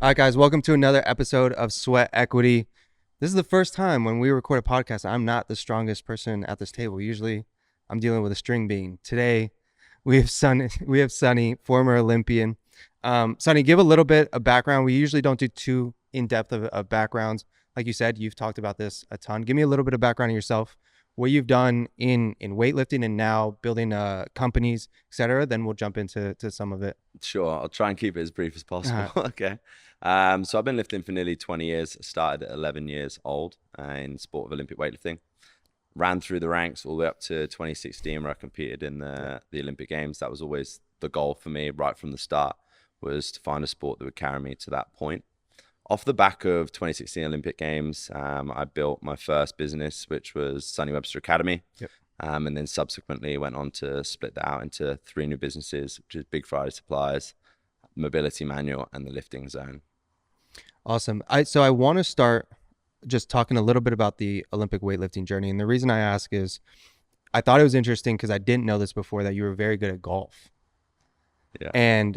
All right, guys, welcome to another episode of Sweat Equity. This is the first time when we record a podcast, I'm not the strongest person at this table. Usually I'm dealing with a string bean. Today we have Sonny, former Olympian. Sonny, give a little bit of background. We usually don't do too in-depth of backgrounds. Like you said, you've talked about this a ton. Give me a little bit of background on yourself, what you've done in weightlifting and now building companies, etc. Then we'll jump into some of it. Sure, I'll try and keep it as brief as possible. Okay. So I've been lifting for nearly 20 years. I started at 11 years old in sport of Olympic weightlifting. Ran through the ranks all the way up to 2016 where I competed in the Olympic Games. That was always the goal for me right from the start, was to find a sport that would carry me to that point. Off the back of 2016 Olympic Games, I built my first business, which was Sonny Webster Academy. Yep. And then subsequently went on to split that out into 3 new businesses, which is Big Friday Supplies, Mobility Manual, and the Lifting Zone. Awesome. So I want to start just talking a little bit about the Olympic weightlifting journey. And the reason I ask is I thought it was interesting because I didn't know this before, that you were very good at golf. Yeah. And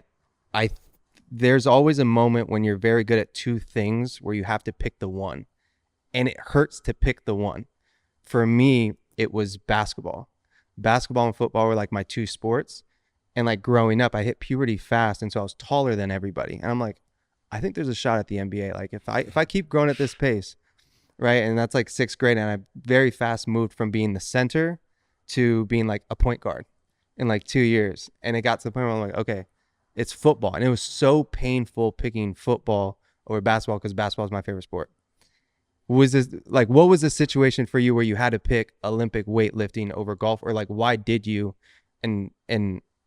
there's always a moment when you're very good at two things where you have to pick the one. And it hurts to pick the one. For me, it was basketball. Basketball and football were like my two sports. And like growing up, I hit puberty fast. And so I was taller than everybody. And I'm like, I think there's a shot at the NBA. Like if I keep growing at this pace, right? And that's like 6th grade. And I very fast moved from being the center to being like a point guard in like 2 years. And it got to the point where I'm like, okay, it's football. And it was so painful picking football over basketball because basketball is my favorite sport. Was this like, what was the situation for you where you had to pick Olympic weightlifting over golf, or like, why did you, and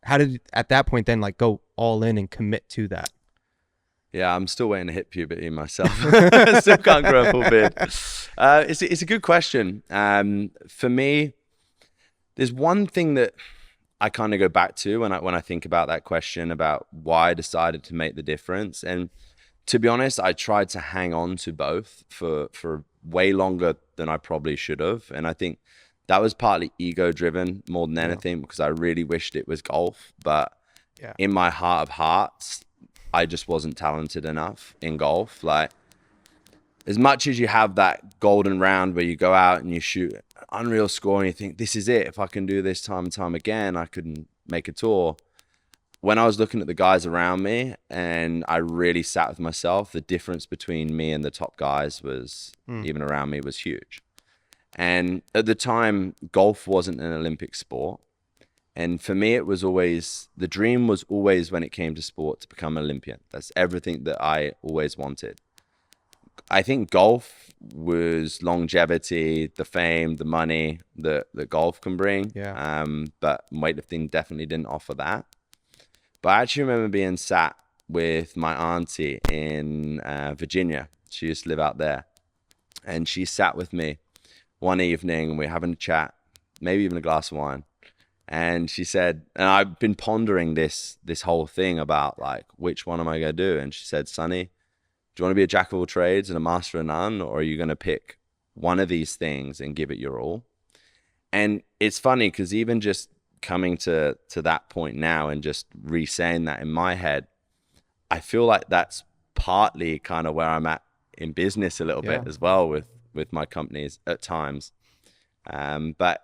how did at that point then like go all in and commit to that? Yeah, I'm still waiting to hit puberty myself. Still can't grow a full beard. It's a good question. For me, there's one thing that I kind of go back to when I think about that question about why I decided to make the difference. And to be honest, I tried to hang on to both for way longer than I probably should have. And I think that was partly ego driven more than anything, because I really wished it was golf. But in my heart of hearts, I just wasn't talented enough in golf. Like, as much as you have that golden round where you go out and you shoot an unreal score and you think, this is it. If I can do this time and time again, I could make a tour. When I was looking at the guys around me and I really sat with myself, the difference between me and the top guys was, even around me, was huge. And at the time, golf wasn't an Olympic sport. And for me, it was always, the dream was always, when it came to sport, to become an Olympian. That's everything that I always wanted. I think golf was longevity, the fame, the money that golf can bring. Yeah. But weightlifting definitely didn't offer that. But I actually remember being sat with my auntie in Virginia. She used to live out there. And she sat with me one evening and we were having a chat, maybe even a glass of wine. And she said, and I've been pondering this whole thing about like, which one am I going to do? And she said, Sonny, do you want to be a jack of all trades and a master of none? Or are you going to pick one of these things and give it your all? And it's funny because even just coming to that point now and just re-saying that in my head, I feel like that's partly kind of where I'm at in business a little bit as well with my companies at times. But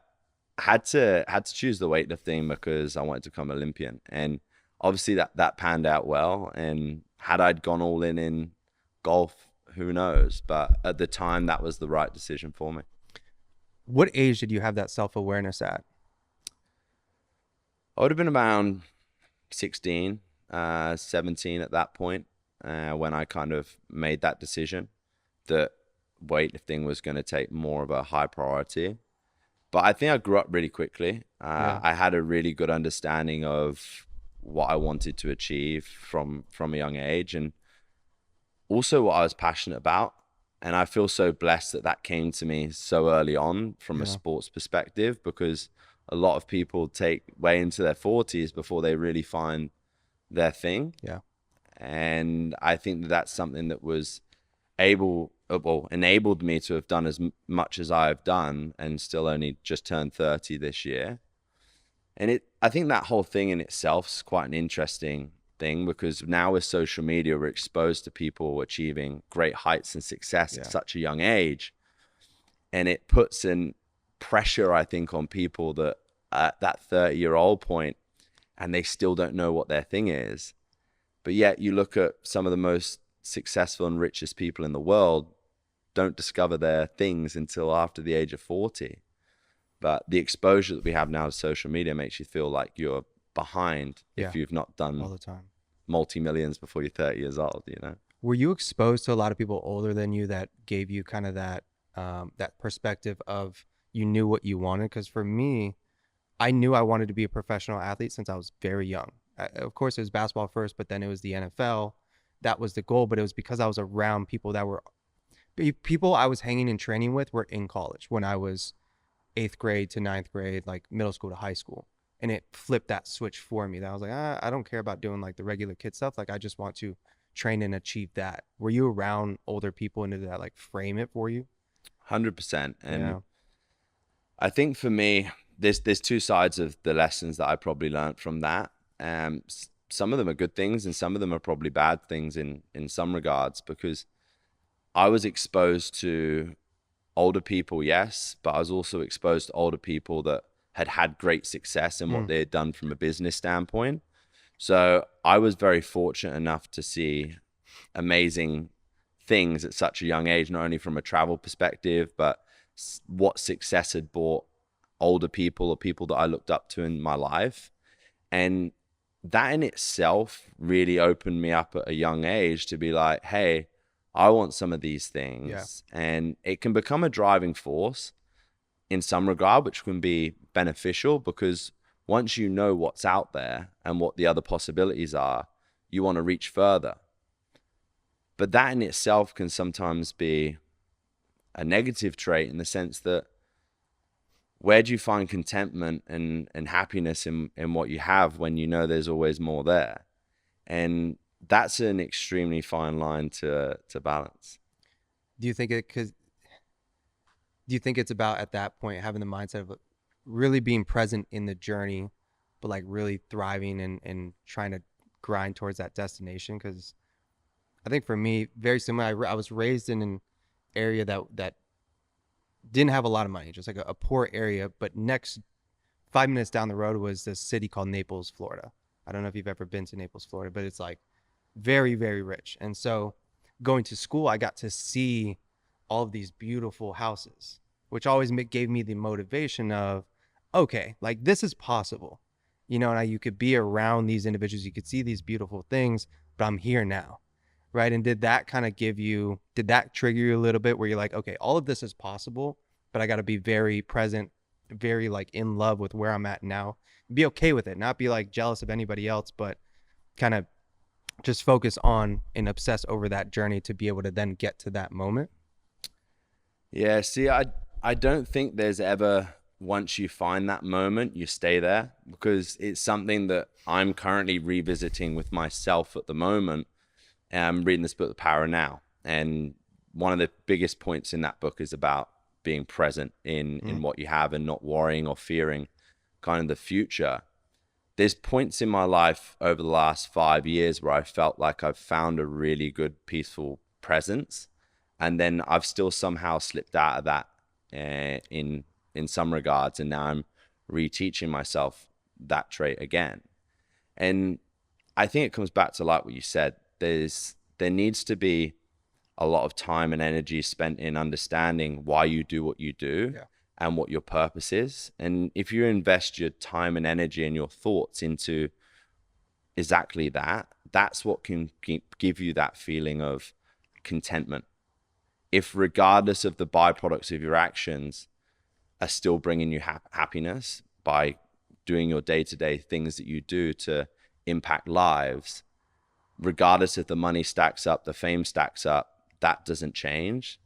had to choose the weightlifting because I wanted to become Olympian. And obviously that panned out well. And had I gone all in golf, who knows? But at the time, that was the right decision for me. What age did you have that self-awareness at? I would have been around 16, 17 at that point, when I kind of made that decision that weightlifting was going to take more of a high priority. But I think I grew up really quickly. I had a really good understanding of what I wanted to achieve from a young age, and also what I was passionate about. And I feel so blessed that came to me so early on from a sports perspective, because a lot of people take way into their 40s before they really find their thing. Yeah. And I think that's something that was enabled me to have done as much as I've done, and still only just turned 30 this year. And I think that whole thing in itself is quite an interesting thing, because now with social media, we're exposed to people achieving great heights and success at such a young age. And it puts in pressure, I think, on people that at that 30-year-old point, and they still don't know what their thing is. But yet you look at some of the most successful and richest people in the world don't discover their things until after the age of 40. But the exposure that we have now to social media makes you feel like you're behind if you've not done all the time multi-millions before you're 30 years old, you know? Were you exposed to a lot of people older than you that gave you kind of that that perspective of you knew what you wanted? Because for me, I knew I wanted to be a professional athlete since I was very young. Of course, it was basketball first, but then it was the NFL. That was the goal, but it was because I was around people that were people I was hanging and training with were in college when I was 8th grade to 9th grade, like middle school to high school. And it flipped that switch for me that I was like, I don't care about doing like the regular kid stuff. Like I just want to train and achieve that. Were you around older people and did that like frame it for you? 100%. And I think for me, there's two sides of the lessons that I probably learned from that. Some of them are good things and some of them are probably bad things in some regards, because I was exposed to older people, yes, but I was also exposed to older people that had great success in what they had done from a business standpoint. So I was very fortunate enough to see amazing things at such a young age, not only from a travel perspective, but what success had brought older people or people that I looked up to in my life. And that in itself really opened me up at a young age to be like, hey, I want some of these things. And it can become a driving force in some regard, which can be beneficial, because once you know what's out there and what the other possibilities are, you want to reach further. But that in itself can sometimes be a negative trait, in the sense that where do you find contentment and happiness in what you have when you know there's always more there? And that's an extremely fine line to balance. Do you think it's about at that point having the mindset of really being present in the journey, but like really thriving and trying to grind towards that destination? Because I think for me, very similar. I was raised in an area that didn't have a lot of money, just like a poor area. But next 5 minutes down the road was this city called Naples, Florida. I don't know if you've ever been to Naples, Florida, but it's like very, very rich. And so going to school, I got to see all of these beautiful houses, which always gave me the motivation of, okay, like this is possible, you know, and you could be around these individuals, you could see these beautiful things, but I'm here now, right? And did that trigger you a little bit where you're like, okay, all of this is possible, but I got to be very present, very like in love with where I'm at now, be okay with it, not be like jealous of anybody else, but kind of just focus on and obsess over that journey to be able to then get to that moment? Yeah, see, I don't think there's ever, once you find that moment, you stay there, because it's something that I'm currently revisiting with myself at the moment. I'm reading this book, The Power Now. And one of the biggest points in that book is about being present in what you have and not worrying or fearing kind of the future. There's points in my life over the last 5 years where I felt like I've found a really good, peaceful presence. And then I've still somehow slipped out of that in some regards. And now I'm reteaching myself that trait again. And I think it comes back to like what you said, there needs to be a lot of time and energy spent in understanding why you do what you do and what your purpose is. And if you invest your time and energy and your thoughts into exactly that, that's what can give you that feeling of contentment. If regardless of the byproducts of your actions are still bringing you happiness by doing your day-to-day things that you do to impact lives, regardless if the money stacks up, the fame stacks up, that doesn't change,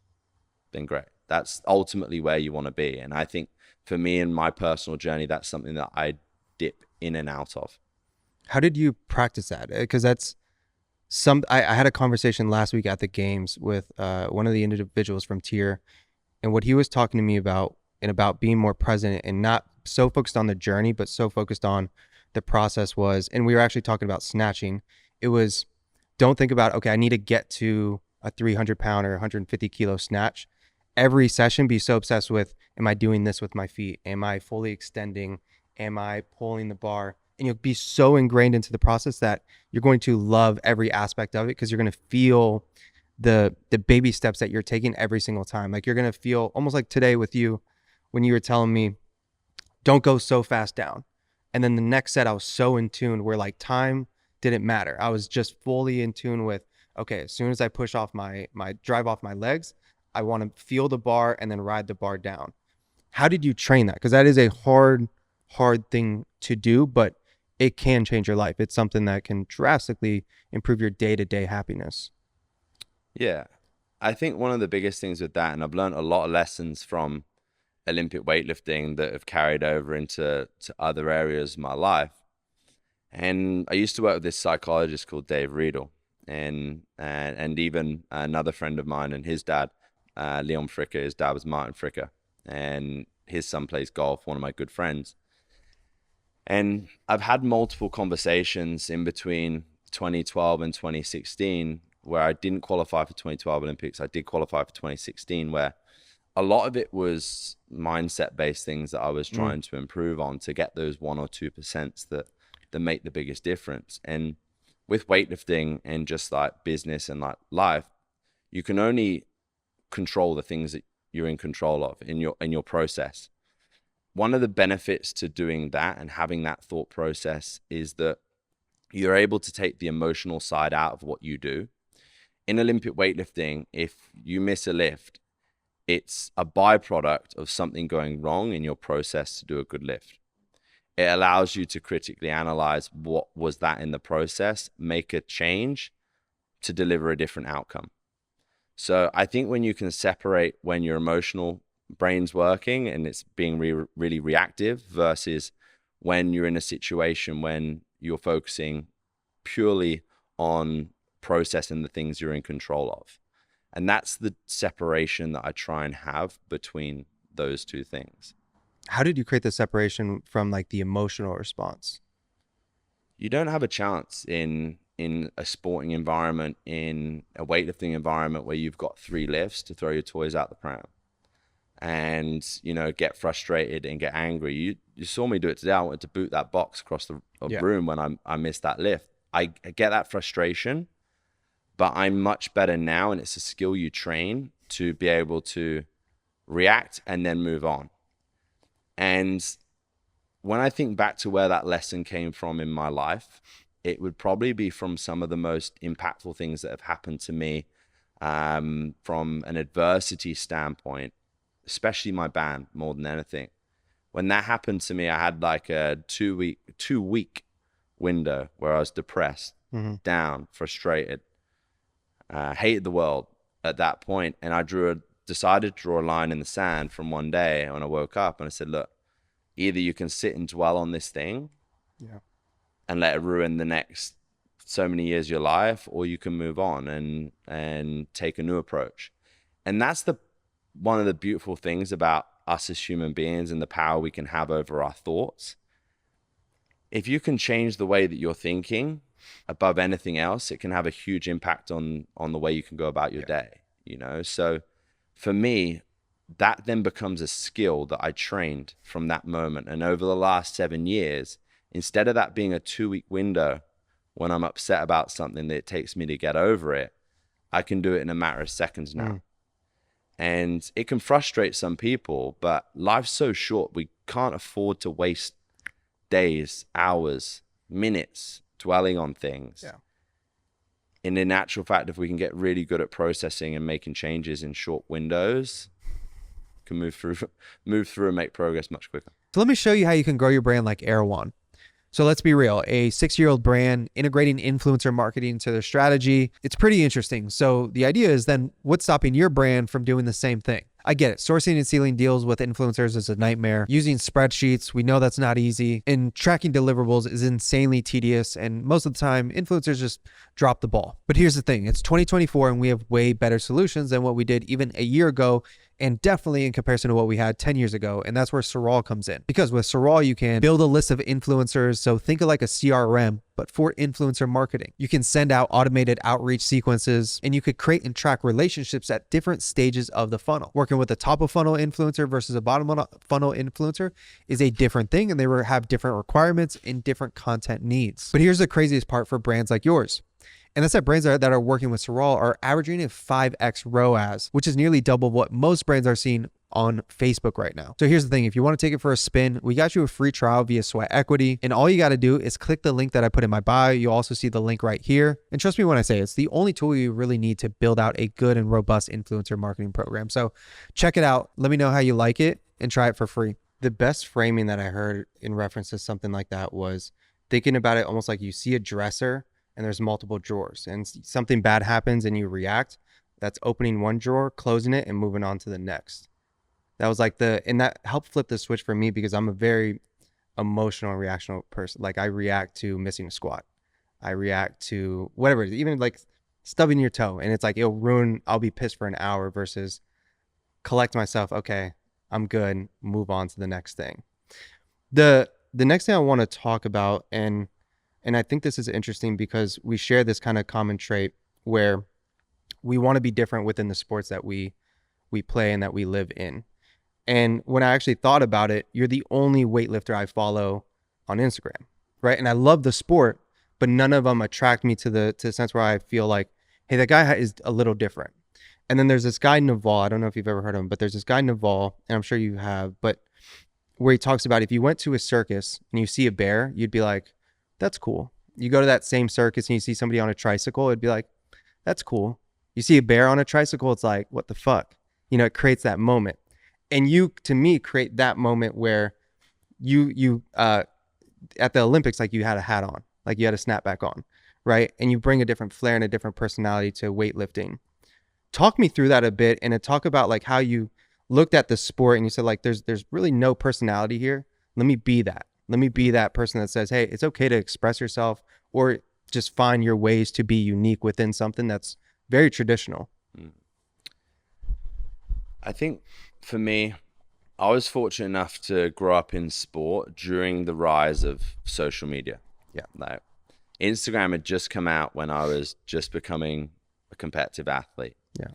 then great. That's ultimately where you want to be. And I think for me in my personal journey, that's something that I dip in and out of. How did you practice that? Because that's I had a conversation last week at the games with one of the individuals from Tier, and what he was talking to me about being more present and not so focused on the journey, but so focused on the process was, and we were actually talking about snatching, It was, don't think about, okay, I need to get to a 300 pound or 150 kilo snatch. Every session, be so obsessed with, am I doing this with my feet? Am I fully extending? Am I pulling the bar? And you'll be so ingrained into the process that you're going to love every aspect of it, because you're going to feel the baby steps that you're taking every single time. Like you're going to feel almost like today with you when you were telling me, don't go so fast down. And then the next set, I was so in tune where like time didn't matter. I was just fully in tune with, okay, as soon as I push off my drive off my legs, I want to feel the bar and then ride the bar down. How did you train that? Because that is a hard thing to do, but it can change your life. It's something that can drastically improve your day-to-day happiness. Yeah. I think one of the biggest things with that, and I've learned a lot of lessons from Olympic weightlifting that have carried over into other areas of my life. And I used to work with this psychologist called Dave Riedel, and even another friend of mine and his dad, Leon Fricker. His dad was Martin Fricker, and his son plays golf, one of my good friends. And I've had multiple conversations in between 2012 and 2016 where I didn't qualify for 2012 Olympics. I did qualify for 2016, where a lot of it was mindset-based things that I was trying to improve on to get those 1 or 2% that make the biggest difference. And with weightlifting and just like business and like life, you can only control the things that you're in control of in your process. One of the benefits to doing that and having that thought process is that you're able to take the emotional side out of what you do. In Olympic weightlifting, if you miss a lift, it's a byproduct of something going wrong in your process to do a good lift. It allows you to critically analyze what was that in the process, make a change to deliver a different outcome. So I think when you can separate when your emotional brain's working and it's being really reactive versus when you're in a situation when you're focusing purely on processing the things you're in control of. And that's the separation that I try and have between those two things. How did you create the separation from like the emotional response? You don't have a chance in a sporting environment, in a weightlifting environment where you've got 3 lifts to throw your toys out the pram and, get frustrated and get angry. You saw me do it today. I wanted to boot that box across the room when I missed that lift. I get that frustration, but I'm much better now, and it's a skill you train to be able to react and then move on. And when I think back to where that lesson came from in my life, it would probably be from some of the most impactful things that have happened to me from an adversity standpoint, especially my band more than anything. When that happened to me, I had like a 2-week window where I was depressed, down, frustrated, hated the world at that point. And I decided to draw a line in the sand from one day when I woke up, and I said, look, either you can sit and dwell on this thing and let it ruin the next so many years of your life, or you can move on and take a new approach. And that's one of the beautiful things about us as human beings and the power we can have over our thoughts. If you can change the way that you're thinking above anything else, it can have a huge impact on the way you can go about your day, So for me, that then becomes a skill that I trained from that moment. And over the last 7 years, instead of that being a 2-week window when I'm upset about something that it takes me to get over it, I can do it in a matter of seconds now. And it can frustrate some people, but life's so short. We can't afford to waste days, hours, minutes dwelling on things. And in actual fact, if we can get really good at processing and making changes in short windows, can move through and make progress much quicker. So let me show you how you can grow your brand like Erewhon. So let's be real, a 6-year-old brand integrating influencer marketing into their strategy. It's pretty interesting. So the idea is then, what's stopping your brand from doing the same thing? I get it. Sourcing and sealing deals with influencers is a nightmare. Using spreadsheets, we know that's not easy. And tracking deliverables is insanely tedious. And most of the time, influencers just drop the ball. But here's the thing. It's 2024 and we have way better solutions than what we did even a year ago and definitely in comparison to what we had 10 years ago. And that's where SARAL comes in, because with SARAL, you can build a list of influencers. So think of like a CRM, but for influencer marketing. You can send out automated outreach sequences, and you could create and track relationships at different stages of the funnel. Working with a top of funnel influencer versus a bottom of funnel influencer is a different thing, and they have different requirements and different content needs. But here's the craziest part for brands like yours. And that's that brands that are working with SARAL are averaging a 5x ROAS, which is nearly double what most brands are seeing on Facebook right now. So here's the thing. If you want to take it for a spin, we got you a free trial via Sweat Equity. And all you got to do is click the link that I put in my bio. You'll also see the link right here. And trust me when I say it's the only tool you really need to build out a good and robust influencer marketing program. So check it out. Let me know how you like it and try it for free. The best framing that I heard in reference to something like that was thinking about it almost like you see a dresser and there's multiple drawers, and something bad happens and you react. That's opening one drawer, closing it, and moving on to the next. That was like and that helped flip the switch for me, because I'm a very emotional and reactional person. Like, I react to missing a squat. I react to whatever it is, even like stubbing your toe, and it's like, I'll be pissed for an hour, versus collect myself. Okay, I'm good. Move on to the next thing. The next thing I want to talk about, and I think this is interesting because we share this kind of common trait where we want to be different within the sports that we play and that we live in. And when I actually thought about it, you're the only weightlifter I follow on Instagram, right? And I love the sport, but none of them attract me to the sense where I feel like, hey, that guy is a little different. And then there's this guy, Naval. I don't know if you've ever heard of him, but there's this guy, Naval, and I'm sure you have, but where he talks about if you went to a circus and you see a bear, you'd be like, that's cool. You go to that same circus and you see somebody on a tricycle, it'd be like, that's cool. You see a bear on a tricycle, it's like, what the fuck? It creates that moment. And you, to me, create that moment where you at the Olympics, like, you had a hat on, like you had a snapback on, right? And you bring a different flair and a different personality to weightlifting. Talk me through that a bit, and to talk about like how you looked at the sport and you said, like, there's really no personality here. Let me be that. Let me be that person that says, hey, it's okay to express yourself, or just find your ways to be unique within something that's very traditional. I think for me, I was fortunate enough to grow up in sport during the rise of social media. Yeah. Like, Instagram had just come out when I was just becoming a competitive athlete. Yeah.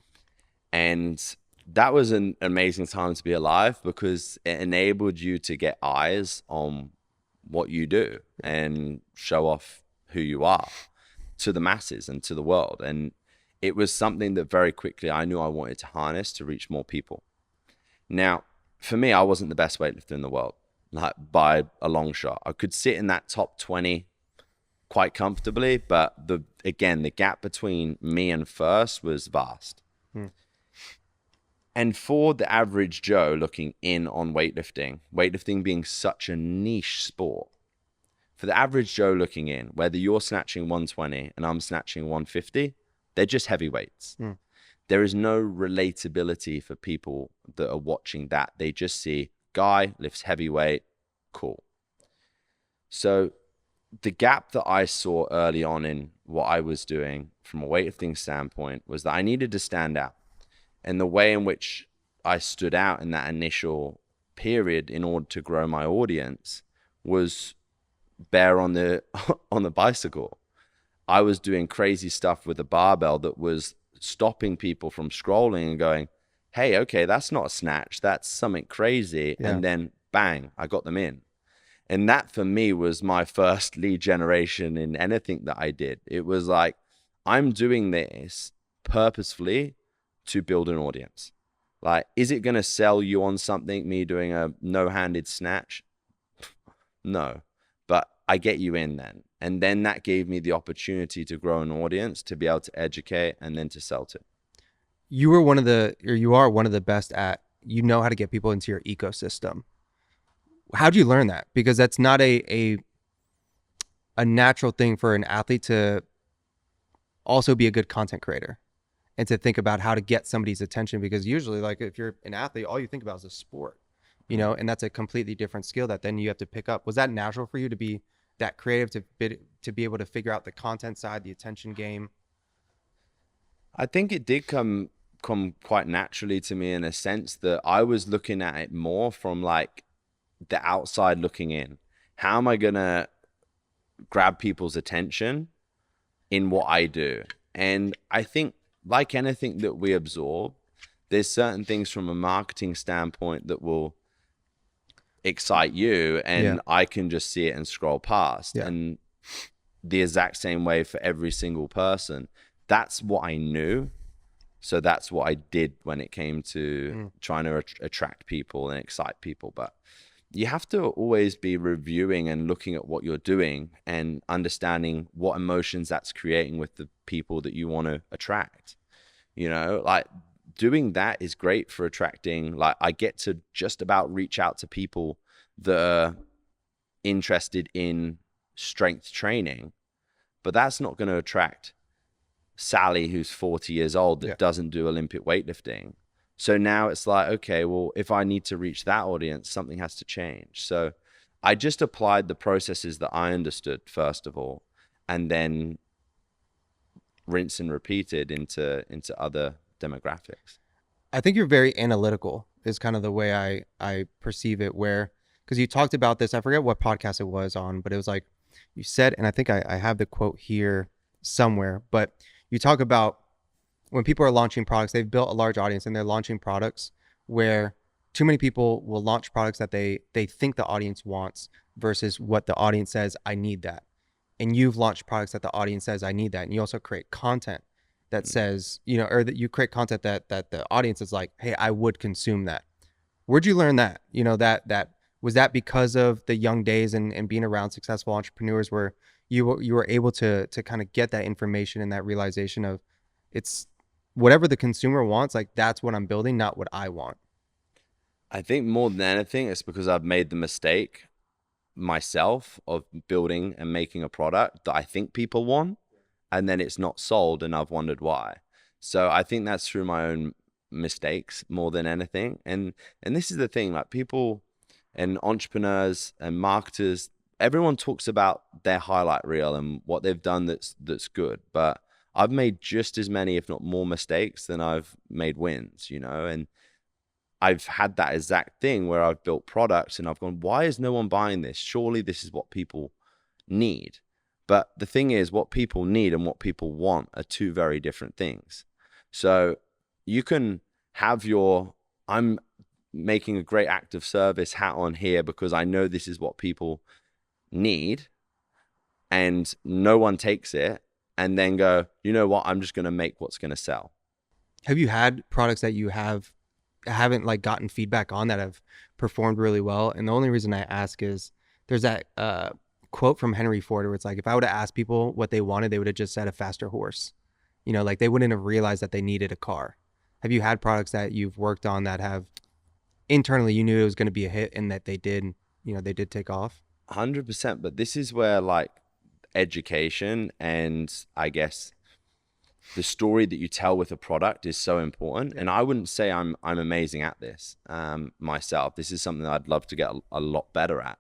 And that was an amazing time to be alive, because it enabled you to get eyes on what you do and show off who you are to the masses and to the world. And it was something that very quickly I knew I wanted to harness to reach more people. Now, for me, I wasn't the best weightlifter in the world, like by a long shot. I could sit in that top 20 quite comfortably, but the gap between me and first was vast. And for the average Joe looking in on weightlifting being such a niche sport, for the average Joe looking in, whether you're snatching 120 and I'm snatching 150, they're just heavyweights. There is no relatability for people that are watching that. They just see guy lifts heavyweight, cool. So the gap that I saw early on in what I was doing from a weightlifting standpoint was that I needed to stand out. And the way in which I stood out in that initial period in order to grow my audience was bear on the bicycle. I was doing crazy stuff with a barbell that was stopping people from scrolling and going, hey, okay, that's not a snatch, that's something crazy. Yeah. And then bang, I got them in. And that for me was my first lead generation in anything that I did. It was like, I'm doing this purposefully to build an audience. Like, is it going to sell you on something, me doing a no-handed snatch? No, but I get you in then. And then that gave me the opportunity to grow an audience, to be able to educate, and then to sell to. You are one of the best at, how to get people into your ecosystem. How'd you learn that? Because that's not a natural thing for an athlete to also be a good content creator and to think about how to get somebody's attention. Because usually, like, if you're an athlete, all you think about is a sport, and that's a completely different skill that then you have to pick up. Was that natural for you to be that creative, to be able to figure out the content side, the attention game? I think it did come come quite naturally to me in a sense that I was looking at it more from like the outside looking in. How am I gonna grab people's attention in what I do? And I think, like anything that we absorb, there's certain things from a marketing standpoint that will excite you, and I can just see it and scroll past. And the exact same way for every single person. That's what I knew. So that's what I did when it came to trying to attract people and excite people. But you have to always be reviewing and looking at what you're doing and understanding what emotions that's creating with the people that you want to attract. You know, like doing that is great for attracting. Like I get to just about reach out to people that are interested in strength training, but that's not going to attract Sally, who's 40 years old, that doesn't do Olympic weightlifting. So now it's like, okay, well, if I need to reach that audience, something has to change. So I just applied the processes that I understood, first of all, and then rinse and repeated into other demographics. I think you're very analytical is kind of the way I perceive it, where, because you talked about this, I forget what podcast it was on, but it was like you said, and I think I have the quote here somewhere, but you talk about when people are launching products, they've built a large audience and they're launching products where too many people will launch products that they think the audience wants versus what the audience says, I need that. And you've launched products that the audience says, I need that. And you also create content that says, you know, or that you create content that the audience is like, hey, I would consume that. Where'd you learn that? You know, that was that because of the young days and being around successful entrepreneurs where you were able to kind of get that information and that realization of it's whatever the consumer wants, like that's what I'm building, not what I want. I think more than anything, it's because I've made the mistake myself of building and making a product that I think people want, and then it's not sold, and I've wondered why. So I think that's through my own mistakes more than anything. And this is the thing, like people and entrepreneurs and marketers, everyone talks about their highlight reel and what they've done that's good, but I've made just as many, if not more, mistakes than I've made wins, you know. And I've had that exact thing where I've built products and I've gone, why is no one buying this? Surely this is what people need. But the thing is, what people need and what people want are two very different things. So you can have your, I'm making a great act of service hat on here because I know this is what people need, and no one takes it, and then go, you know what, I'm just going to make what's going to sell. Have you had products that you haven't like gotten feedback on that have performed really well? And the only reason I ask is there's that quote from Henry Ford where it's like, if I would have asked people what they wanted, they would have just said a faster horse. You know, like they wouldn't have realized that they needed a car. Have you had products that you've worked on that have internally you knew it was going to be a hit and that they did, you know, they did take off? 100%. But this is where like education and I guess the story that you tell with a product is so important. And I wouldn't say I'm amazing at this myself. This is something that I'd love to get a lot better at.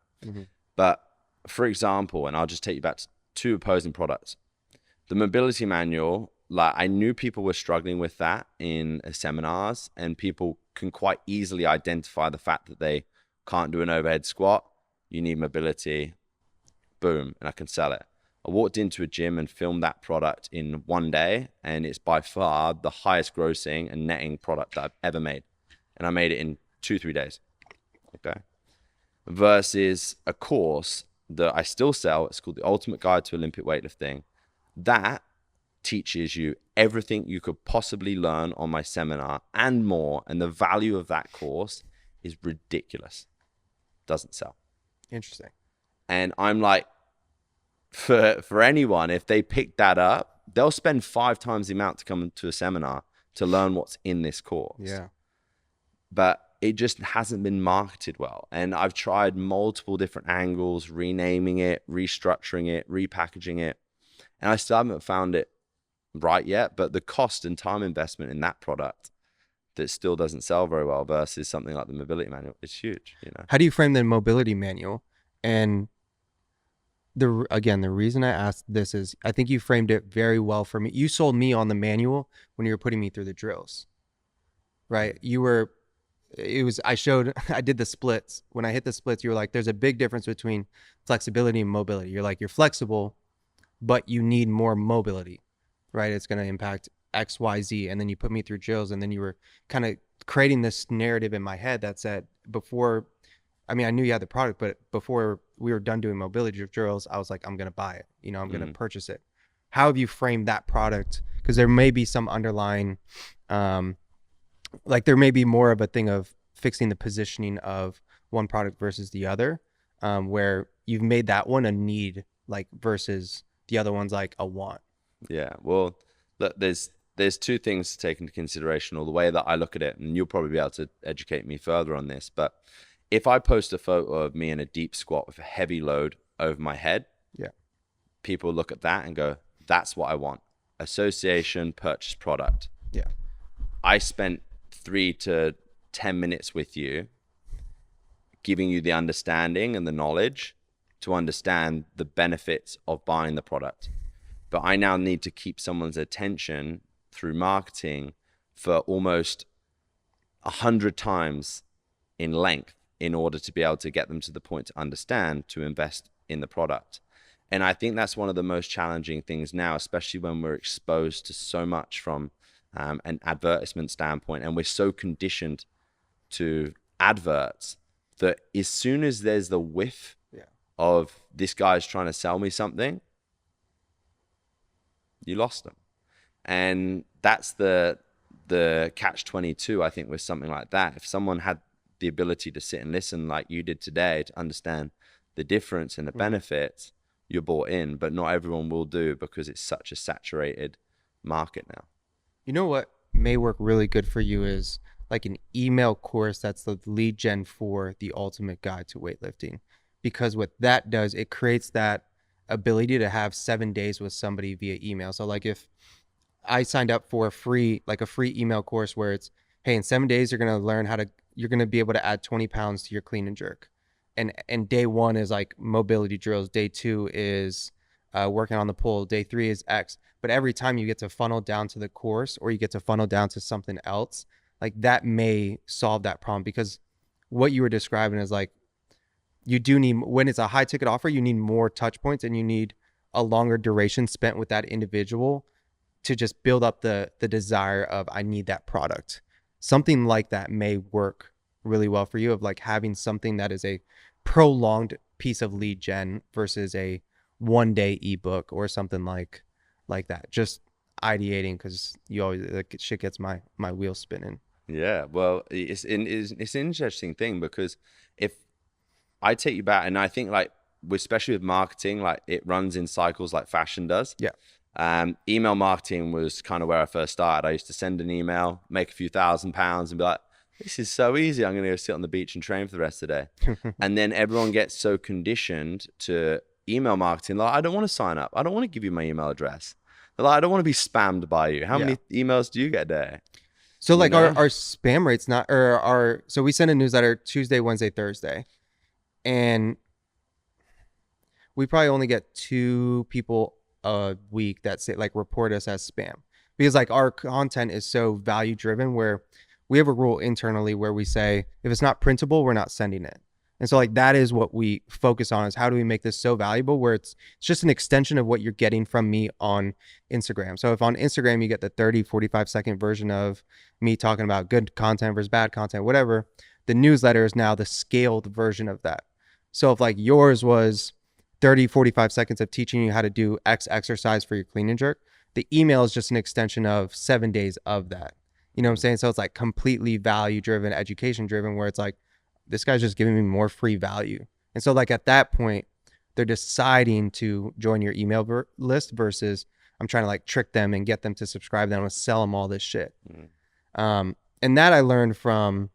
But for example, and I'll just take you back to two opposing products. The mobility manual, like I knew people were struggling with that in seminars, and people can quite easily identify the fact that they can't do an overhead squat. You need mobility, boom, and I can sell it. I walked into a gym and filmed that product in one day, and it's by far the highest grossing and netting product that I've ever made. And I made it in 2-3 days. Okay. Versus a course that I still sell. It's called The Ultimate Guide to Olympic Weightlifting. That teaches you everything you could possibly learn on my seminar and more. And the value of that course is ridiculous. Doesn't sell. Interesting. And I'm like, for anyone, if they pick that up, they'll spend 5 times the amount to come to a seminar to learn what's in this course. Yeah. But it just hasn't been marketed well. And I've tried multiple different angles, renaming it, restructuring it, repackaging it. And I still haven't found it right yet. But the cost and time investment in that product that still doesn't sell very well versus something like the mobility manual is huge, you know. How do you frame the mobility manual? And the reason I asked this is I think you framed it very well for me. You sold me on the manual when you were putting me through the drills. right? I did the splits. When I hit the splits, you were like, there's a big difference between flexibility and mobility. You're like, you're flexible, but you need more mobility, right? It's going to impact X, Y, Z. And then you put me through drills, and then you were kind of creating this narrative in my head that said I knew you had the product, but before we were done doing mobility drills, I was like, I'm going to buy it. I'm going to purchase it. How have you framed that product? Because there may be some underlying, there may be more of a thing of fixing the positioning of one product versus the other, where you've made that one a need, versus the other one's like a want. Yeah. Well, look, there's two things to take into consideration, or the way that I look at it, and you'll probably be able to educate me further on this. But if I post a photo of me in a deep squat with a heavy load over my head, people look at that and go, that's what I want. Association, purchase product. Yeah. I spent 3 to 10 minutes with you, giving you the understanding and the knowledge to understand the benefits of buying the product. But I now need to keep someone's attention through marketing for almost 100 times in length in order to be able to get them to the point to understand, to invest in the product. And I think that's one of the most challenging things now, especially when we're exposed to so much from an advertisement standpoint, and we're so conditioned to adverts that as soon as there's the whiff of this guy's trying to sell me something, you lost them. And that's the catch-22, I think, with something like that. If someone had the ability to sit and listen like you did today to understand the difference and the benefits, you're bought in. But not everyone will do, because it's such a saturated market now. You know what may work really good for you is like an email course that's the lead gen for the ultimate guide to weightlifting. Because what that does, it creates that ability to have 7 days with somebody via email. So like if I signed up for a free email course where it's, hey, in 7 days, you're going to learn you're going to be able to add 20 pounds to your clean and jerk. And day 1 is like mobility drills. Day 2 is working on the pull. Day 3 is X. But every time you get to funnel down to the course, or you get to funnel down to something else, like that may solve that problem. Because what you were describing is like, you do need, when it's a high ticket offer, you need more touch points, and you need a longer duration spent with that individual to just build up the desire of, I need that product. Something like that may work really well for you, of like having something that is a prolonged piece of lead gen versus a 1-day ebook or something like that. Just ideating, because you always, like, shit gets my wheels spinning. Yeah, well, it's an interesting thing, because if I take you back, and I think like, especially with marketing, like it runs in cycles like fashion does. Yeah. Email marketing was kind of where I first started. I used to send an email, make a few £1,000s, and be like, this is so easy. I'm going to go sit on the beach and train for the rest of the day. And then everyone gets so conditioned to email marketing. Like, I don't want to sign up. I don't want to give you my email address. They're like, I don't want to be spammed by you. How many emails do you get a day? So like our spam rates so we send a newsletter Tuesday, Wednesday, Thursday. And we probably only get 2 people a week that say, like, report us as spam, because like our content is so value driven, where we have a rule internally where we say, if it's not printable, we're not sending it. And so like that is what we focus on, is how do we make this so valuable where it's just an extension of what you're getting from me on Instagram. So if on Instagram you get the 30-45 second version of me talking about good content versus bad content, whatever, the newsletter is now the scaled version of that. So if like yours was 30-45 seconds of teaching you how to do X exercise for your clean and jerk, the email is just an extension of 7 days of that. You know what I'm saying? So it's like completely value driven, education driven, where it's like, this guy's just giving me more free value. And so like at that point, they're deciding to join your email list versus I'm trying to like trick them and get them to subscribe. Then I'm going to sell them all this shit. And that I learned from,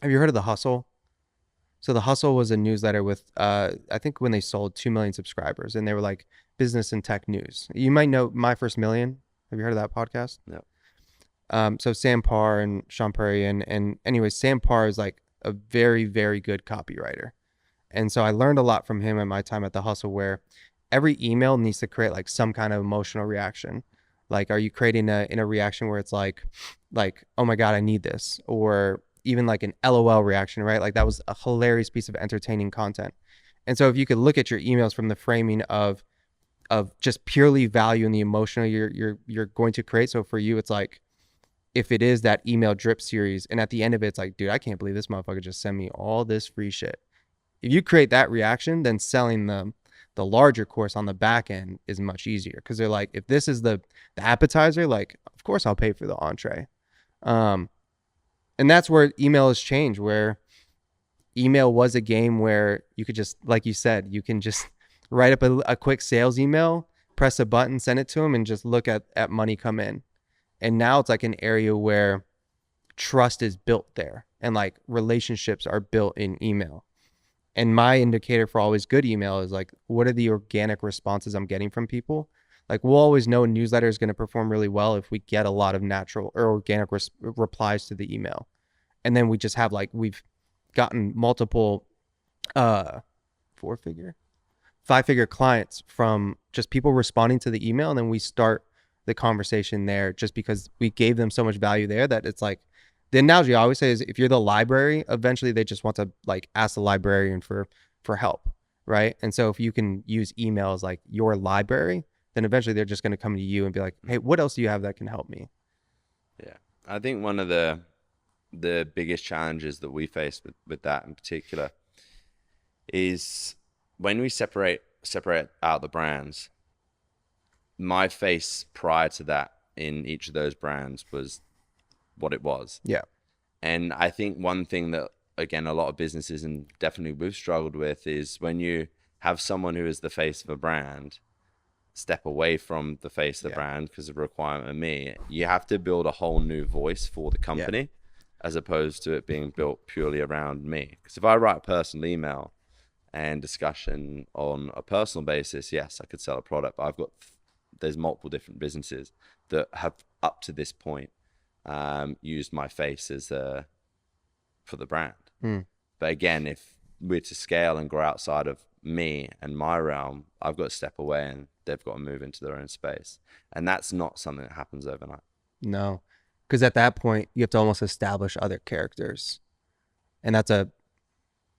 have you heard of The Hustle? So The Hustle was a newsletter with, I think when they sold 2 million subscribers, and they were like business and tech news. You might know My First Million. Have you heard of that podcast? No. So Sam Parr and Sean Perry, and anyway, Sam Parr is like a very, very good copywriter. And so I learned a lot from him in my time at The Hustle, where every email needs to create like some kind of emotional reaction. Like, are you creating in a reaction where it's like, like, oh my God, I need this, or even like an LOL reaction, right? Like that was a hilarious piece of entertaining content. And so if you could look at your emails from the framing of just purely value and the emotional you're going to create. So for you, it's like, if it is that email drip series, and at the end of it, it's like, dude, I can't believe this motherfucker just sent me all this free shit. If you create that reaction, then selling the larger course on the back end is much easier, because they're like, if this is the appetizer, like, of course I'll pay for the entree. And that's where email has changed, where email was a game where you could just, like you said, you can just write up a quick sales email, press a button, send it to them, and just look at money come in. And now it's like an area where trust is built there, and like relationships are built in email. And my indicator for always good email is like, what are the organic responses I'm getting from people? Like, we'll always know a newsletter is going to perform really well if we get a lot of natural or organic replies to the email. And then we just have like, we've gotten multiple 5-figure clients from just people responding to the email. And then we start the conversation there just because we gave them so much value there, that it's like, the analogy I always say is, if you're the library, eventually they just want to like ask the librarian for help, right? And so if you can use email as like your library, then eventually they're just going to come to you and be like, hey, what else do you have that can help me? Yeah. I think one of the biggest challenges that we face with that in particular is when we separate out the brands. My face prior to that in each of those brands was what it was. Yeah. And I think one thing that, again, a lot of businesses, and definitely we've struggled with, is when you have someone who is the face of a brand step away from the face of the brand because of a requirement of me, you have to build a whole new voice for the company, as opposed to it being built purely around me. Because if I write a personal email and discussion on a personal basis, yes, I could sell a product, but there's multiple different businesses that have up to this point used my face as for the brand. But again, if we're to scale and grow outside of me and my realm, I've got to step away and they've got to move into their own space. And that's not something that happens overnight. No, because at that point you have to almost establish other characters, and that's a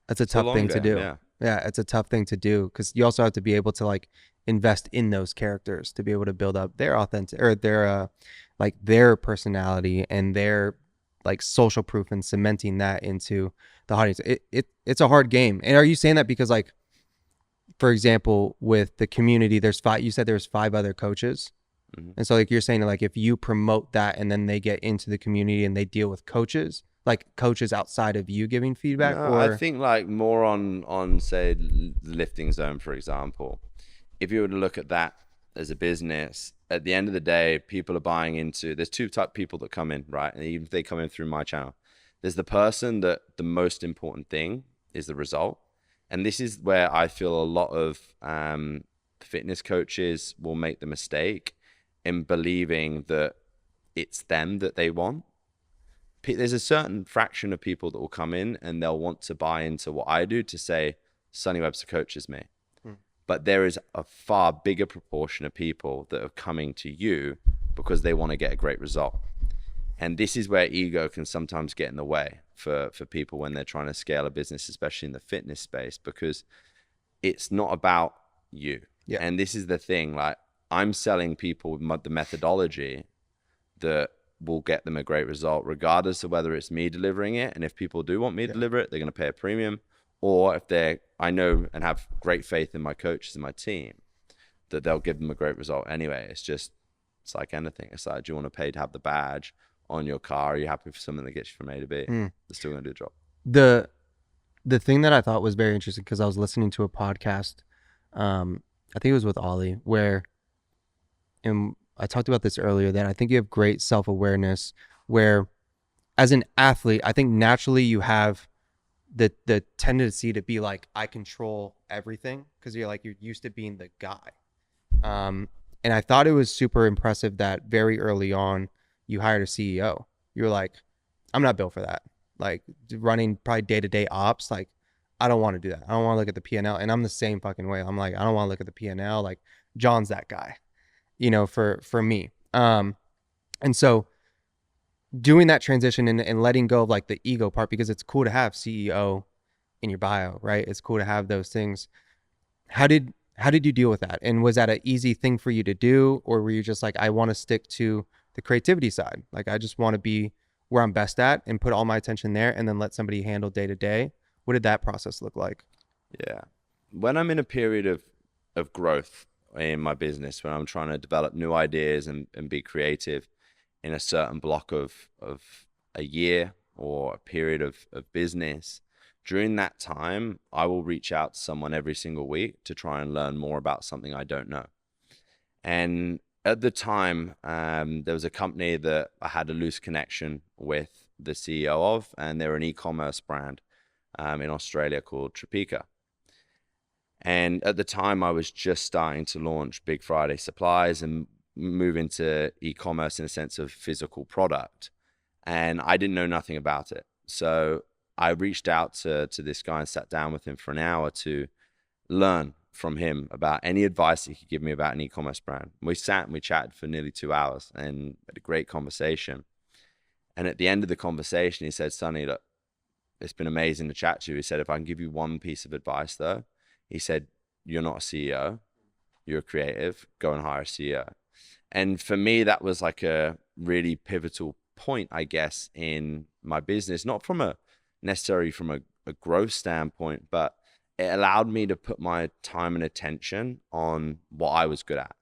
tough thing to do. Yeah, it's a tough thing to do, because you also have to be able to like invest in those characters to be able to build up their authentic, or their like their personality and their like social proof, and cementing that into the audience. It's a hard game. And are you saying that because, like, for example, with the community, you said there's 5 other coaches. And so like you're saying, like, if you promote that and then they get into the community and they deal with coaches, like coaches outside of you giving feedback? No, or I think like more on say the lifting zone, for example. If you were to look at that as a business, at the end of the day, people are buying into, there's 2 type of people that come in, right? And even if they come in through my channel, there's the person that the most important thing is the result. And this is where I feel a lot of fitness coaches will make the mistake in believing that it's them that they want. There's a certain fraction of people that will come in and they'll want to buy into what I do to say, Sonny Webster coaches me. But there is a far bigger proportion of people that are coming to you because they want to get a great result. And this is where ego can sometimes get in the way for people when they're trying to scale a business, especially in the fitness space, because it's not about you. Yeah. And this is the thing, like, I'm selling people the methodology that will get them a great result, regardless of whether it's me delivering it. And if people do want me to deliver it, they're going to pay a premium. Or if I know and have great faith in my coaches and my team, that they'll give them a great result anyway. It's like anything. It's like, do you want to pay to have the badge on your car? Are you happy for something that gets you from A to B? They're still going to do the job. The thing that I thought was very interesting, because I was listening to a podcast, I think it was with Ollie, and I talked about this earlier, that I think you have great self-awareness, where as an athlete, I think naturally you have the tendency to be like, I control everything, because you're used to being the guy. And I thought it was super impressive that very early on you hired a CEO. You were like, I'm not built for that. Like, running probably day-to-day ops, like, I don't want to do that. I don't want to look at the P&L. And I'm the same fucking way. I'm like, I don't want to look at the P&L. Like, John's that guy, for me. And so doing that transition and letting go of like the ego part, because it's cool to have CEO in your bio, right? It's cool to have those things. How did you deal with that? And was that an easy thing for you to do, or were you just like, I want to stick to the creativity side? Like, I just want to be where I'm best at and put all my attention there, and then let somebody handle day to day. What did that process look like? Yeah. When I'm in a period of growth in my business, when I'm trying to develop new ideas and be creative in a certain block of a year or a period of business, during that time, I will reach out to someone every single week to try and learn more about something I don't know. And at the time, there was a company that I had a loose connection with the CEO of, and they're an e-commerce brand in Australia called Tropika. And at the time, I was just starting to launch Big Friday supplies and move into e-commerce in a sense of physical product. And I didn't know nothing about it. So I reached out to this guy and sat down with him for an hour to learn from him about any advice he could give me about an e-commerce brand. We sat and we chatted for nearly 2 hours and had a great conversation. And at the end of the conversation, he said, Sonny, look, it's been amazing to chat to you. He said, if I can give you one piece of advice though, he said, you're not a CEO, you're a creative, go and hire a CEO. And for me, that was like a really pivotal point, I guess, in my business, not from necessarily from a growth standpoint, but it allowed me to put my time and attention on what I was good at.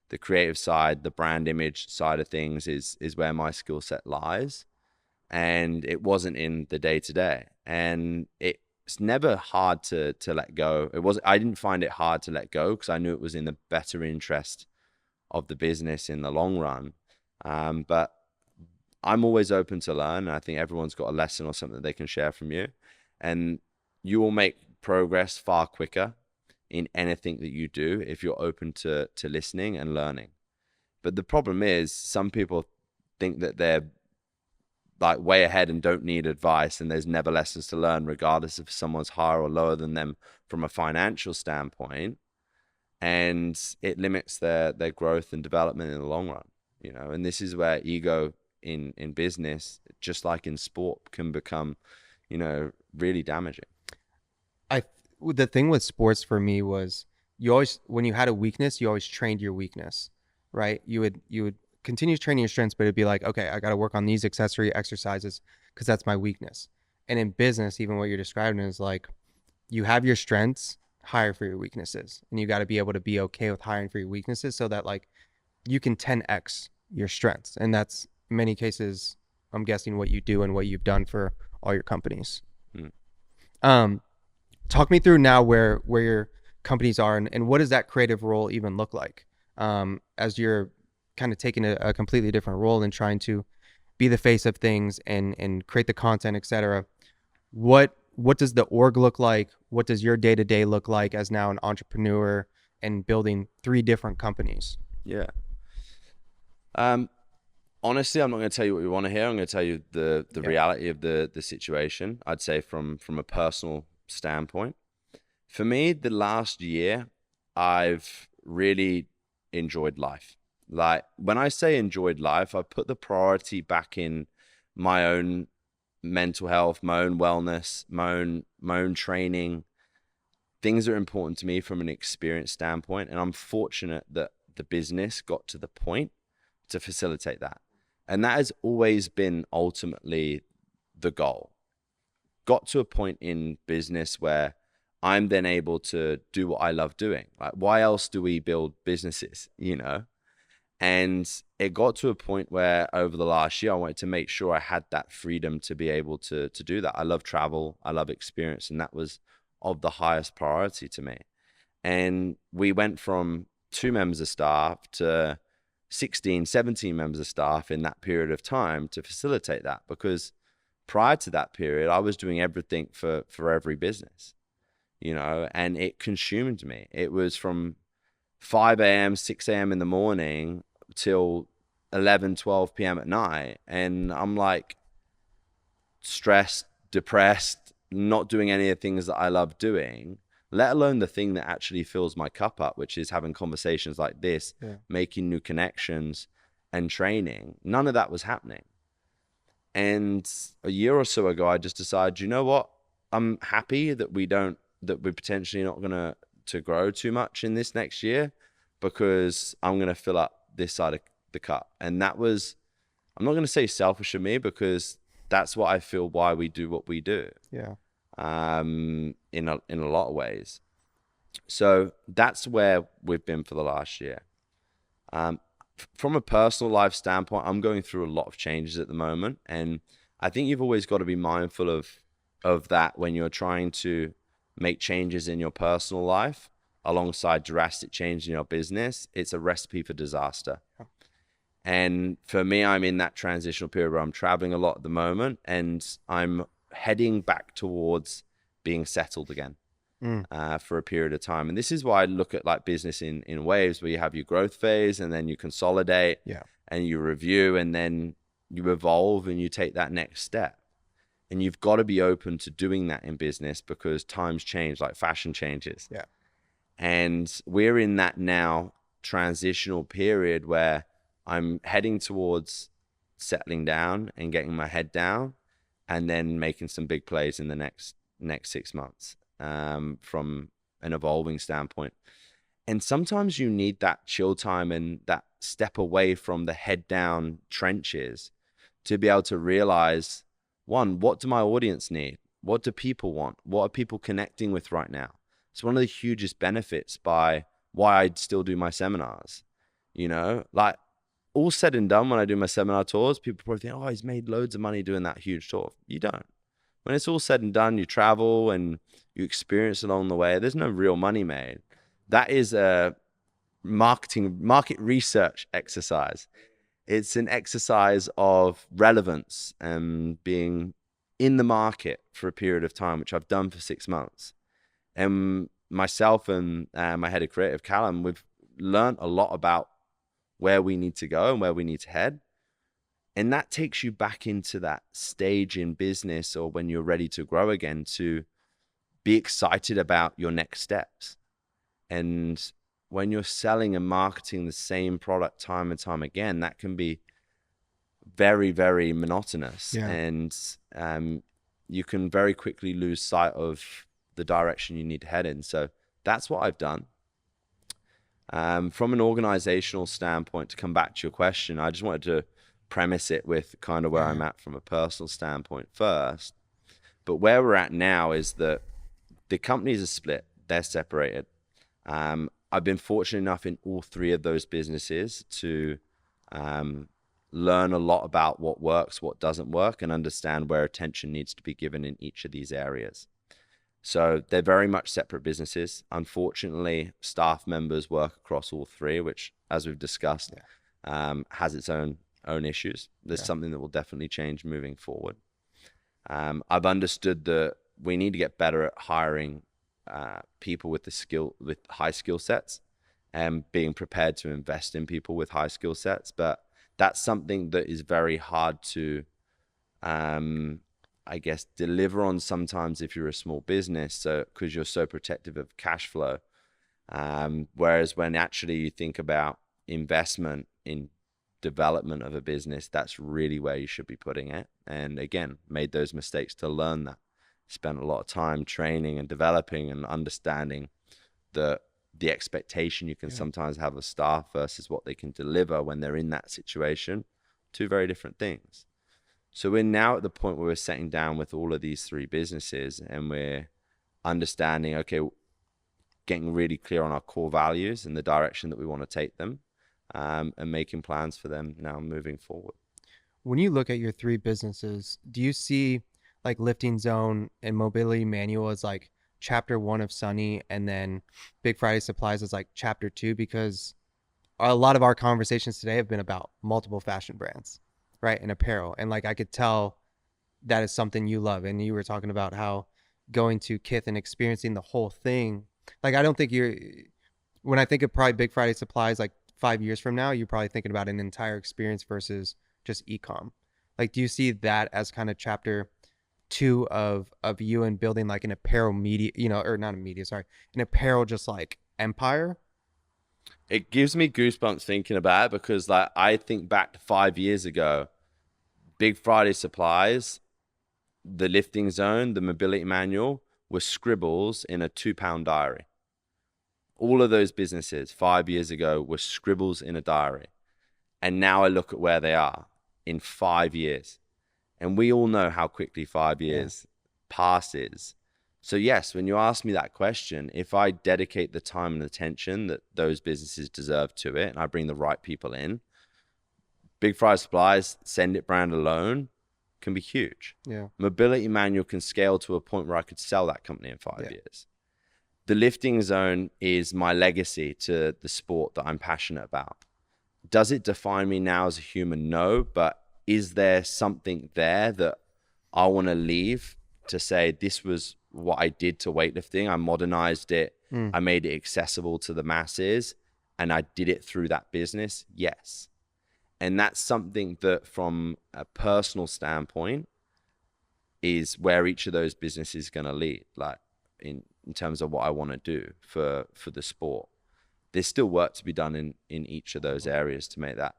The creative side, the brand image side of things is where my skill set lies. And it wasn't in the day to day. And it's never hard to let go. I didn't find it hard to let go because I knew it was in the better interest of the business in the long run. But I'm always open to learn. And I think everyone's got a lesson or something that they can share from you. And you will make progress far quicker in anything that you do if you're open to listening and learning. But the problem is some people think that they're like way ahead and don't need advice, and there's never lessons to learn regardless if someone's higher or lower than them from a financial standpoint, and it limits their growth and development in the long run, you know. And this is where ego in business, just like in sport, can become, you know, really damaging. The thing with sports for me was, you always, when you had a weakness, you always trained your weakness, right? You would continue training your strengths, but it'd be like, okay, I got to work on these accessory exercises because that's my weakness. And in business, even what you're describing is like, you have your strengths, hire for your weaknesses, and you got to be able to be okay with hiring for your weaknesses so that like you can 10x your strengths. And that's in many cases, I'm guessing, what you do and what you've done for all your companies. Talk me through now where your companies are, and what does that creative role even look like, as you're kind of taking a completely different role and trying to be the face of things and create the content, etc. What does the org look like? What does your day-to-day look like as now an entrepreneur and building 3 different companies? Yeah. Honestly, I'm not going to tell you what you want to hear. I'm going to tell you the reality of the situation. I'd say from a personal standpoint, for me, the last year, I've really enjoyed life. Like, when I say enjoyed life, I put the priority back in my own mental health, my own wellness, my own training, things that are important to me from an experience standpoint. And I'm fortunate that the business got to the point to facilitate that. And that has always been ultimately the goal. Got to a point in business where I'm then able to do what I love doing. Like, why else do we build businesses, you know? And it got to a point where over the last year, I wanted to make sure I had that freedom to be able to do that. I love travel, I love experience, and that was of the highest priority to me. And we went from 2 members of staff to 16, 17 members of staff in that period of time to facilitate that, because prior to that period, I was doing everything for every business, you know, and it consumed me. It was from 5 a.m., 6 a.m. in the morning till 11, 12 p.m. at night. And I'm like stressed, depressed, not doing any of the things that I love doing, let alone the thing that actually fills my cup up, which is having conversations like this, making new connections and training. None of that was happening. And a year or so ago, I just decided, you know what? I'm happy that we're potentially not going to grow too much in this next year, because I'm going to fill up this side of the cup. And that was, I'm not going to say selfish of me, because that's what I feel why we do what we do. Yeah. In a lot of ways. So that's where we've been for the last year. From a personal life standpoint, I'm going through a lot of changes at the moment, and I think you've always got to be mindful of that when you're trying to make changes in your personal life alongside drastic change in your business. It's a recipe for disaster. Yeah. And for me, I'm in that transitional period where I'm traveling a lot at the moment, and I'm heading back towards being settled again. For a period of time. And this is why I look at like business in waves, where you have your growth phase, and then you consolidate, and you review, and then you evolve, and you take that next step. And you've got to be open to doing that in business, because times change, like fashion changes. Yeah. And we're in that now transitional period where I'm heading towards settling down and getting my head down, and then making some big plays in the next 6 months. From an evolving standpoint. And sometimes you need that chill time and that step away from the head down trenches to be able to realize, one, what do my audience need? What do people want? What are people connecting with right now? It's one of the hugest benefits by why I still do my seminars. You know, like all said and done, when I do my seminar tours, people probably think, oh, he's made loads of money doing that huge tour. You don't. When it's all said and done, you travel and you experience along the way, there's no real money made. That is a market research exercise. It's an exercise of relevance and being in the market for a period of time, which I've done for 6 months. And myself and my head of creative, Callum, we've learned a lot about where we need to go and where we need to head. And that takes you back into that stage in business, or when you're ready to grow again, to be excited about your next steps. And when you're selling and marketing the same product time and time again, that can be very, very monotonous. Yeah. And you can very quickly lose sight of the direction you need to head in. So that's what I've done. From an organizational standpoint, to come back to your question, I just wanted to premise it with kind of where I'm at from a personal standpoint first. But where we're at now is that the companies are split, they're separated. I've been fortunate enough in all 3 of those businesses to learn a lot about what works, what doesn't work, and understand where attention needs to be given in each of these areas. So they're very much separate businesses. Unfortunately, staff members work across all 3, which, as we've discussed, has its own issues. There's something that will definitely change moving forward. I've understood that we need to get better at hiring people with high skill sets, and being prepared to invest in people with high skill sets. But that's something that is very hard to, I guess, deliver on sometimes if you're a small business, so because you're so protective of cash flow. Whereas when actually you think about investment in development of a business, that's really where you should be putting it. And again, made those mistakes to learn that. Spent a lot of time training and developing and understanding the expectation you can sometimes have of staff versus what they can deliver when they're in that situation. 2 very different things. So we're now at the point where we're sitting down with all of these 3 businesses, and we're understanding, okay, getting really clear on our core values and the direction that we want to take them, and making plans for them now moving forward. When you look at your 3 businesses, do you see like Lifting Zone and Mobility Manual as like chapter 1 of Sonny, and then Big Friday Supplies as like chapter 2? Because a lot of our conversations today have been about multiple fashion brands, right, and apparel. And like I could tell that is something you love. And you were talking about how going to Kith and experiencing the whole thing. Like I don't think when I think of probably Big Friday Supplies, like 5 years from now, you're probably thinking about an entire experience versus just e-com. Like, do you see that as kind of chapter 2 of you and building like an apparel media, or not a media, sorry, an apparel just like empire? It gives me goosebumps thinking about it, because like I think back to 5 years ago, Big Friday supplies, the lifting zone, the mobility manual were scribbles in a 2-pound diary. All of those businesses 5 years ago were scribbles in a diary. And now I look at where they are in 5 years. And we all know how quickly 5 years passes. So yes, when you ask me that question, if I dedicate the time and attention that those businesses deserve to it, and I bring the right people in, Big Friday Supplies, Send It brand alone can be huge. Yeah. Mobility manual can scale to a point where I could sell that company in 5 years. The lifting zone is my legacy to the sport that I'm passionate about. Does it define me now as a human? No, but is there something there that I want to leave to say, this was what I did to weightlifting? I modernized it. I made it accessible to the masses, and I did it through that business. Yes. And that's something that from a personal standpoint is where each of those businesses is going to lead, like in terms of what I want to do for the sport. There's still work to be done in each of those areas to make that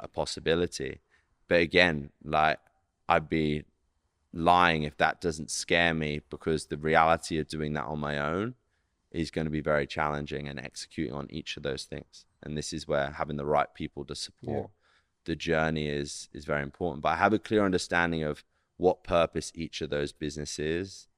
a possibility. But again, like, I'd be lying if that doesn't scare me, because the reality of doing that on my own is going to be very challenging, and executing on each of those things. And this is where having the right people to support the journey is very important. But I have a clear understanding of what purpose each of those businesses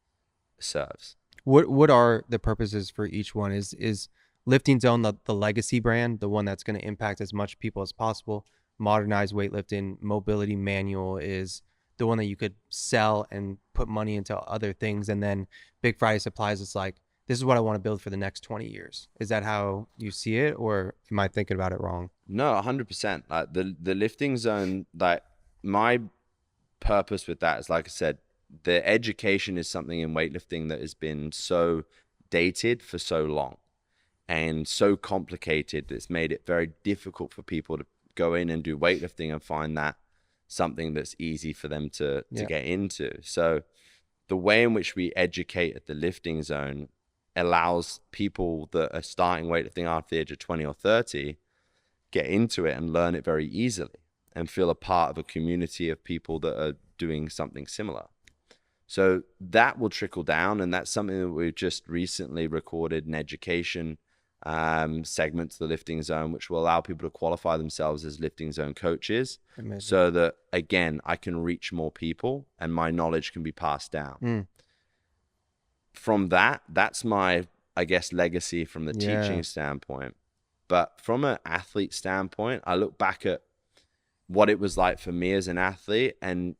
serves. What are the purposes for each one? Is Lifting Zone the legacy brand, the one that's going to impact as much people as possible? Modernized weightlifting, mobility manual is the one that you could sell and put money into other things. And then Big Friday Supplies is like, this is what I want to build for the next 20 years. Is that how you see it, or am I thinking about it wrong? No, 100%. Like the lifting zone, like my purpose with that is, like I said, the education is something in weightlifting that has been so dated for so long and so complicated. It's made it very difficult for people to go in and do weightlifting and find that something that's easy for them to get into. So the way in which we educate at the lifting zone allows people that are starting weightlifting after the age of 20 or 30 get into it and learn it very easily and feel a part of a community of people that are doing something similar. So that will trickle down, and that's something that we've just recently recorded an education segment to the lifting zone, which will allow people to qualify themselves as lifting zone coaches. Amazing. So that, again, I can reach more people and my knowledge can be passed down. From that's my, I guess, legacy from the teaching standpoint. But from an athlete standpoint, I look back at what it was like for me as an athlete, and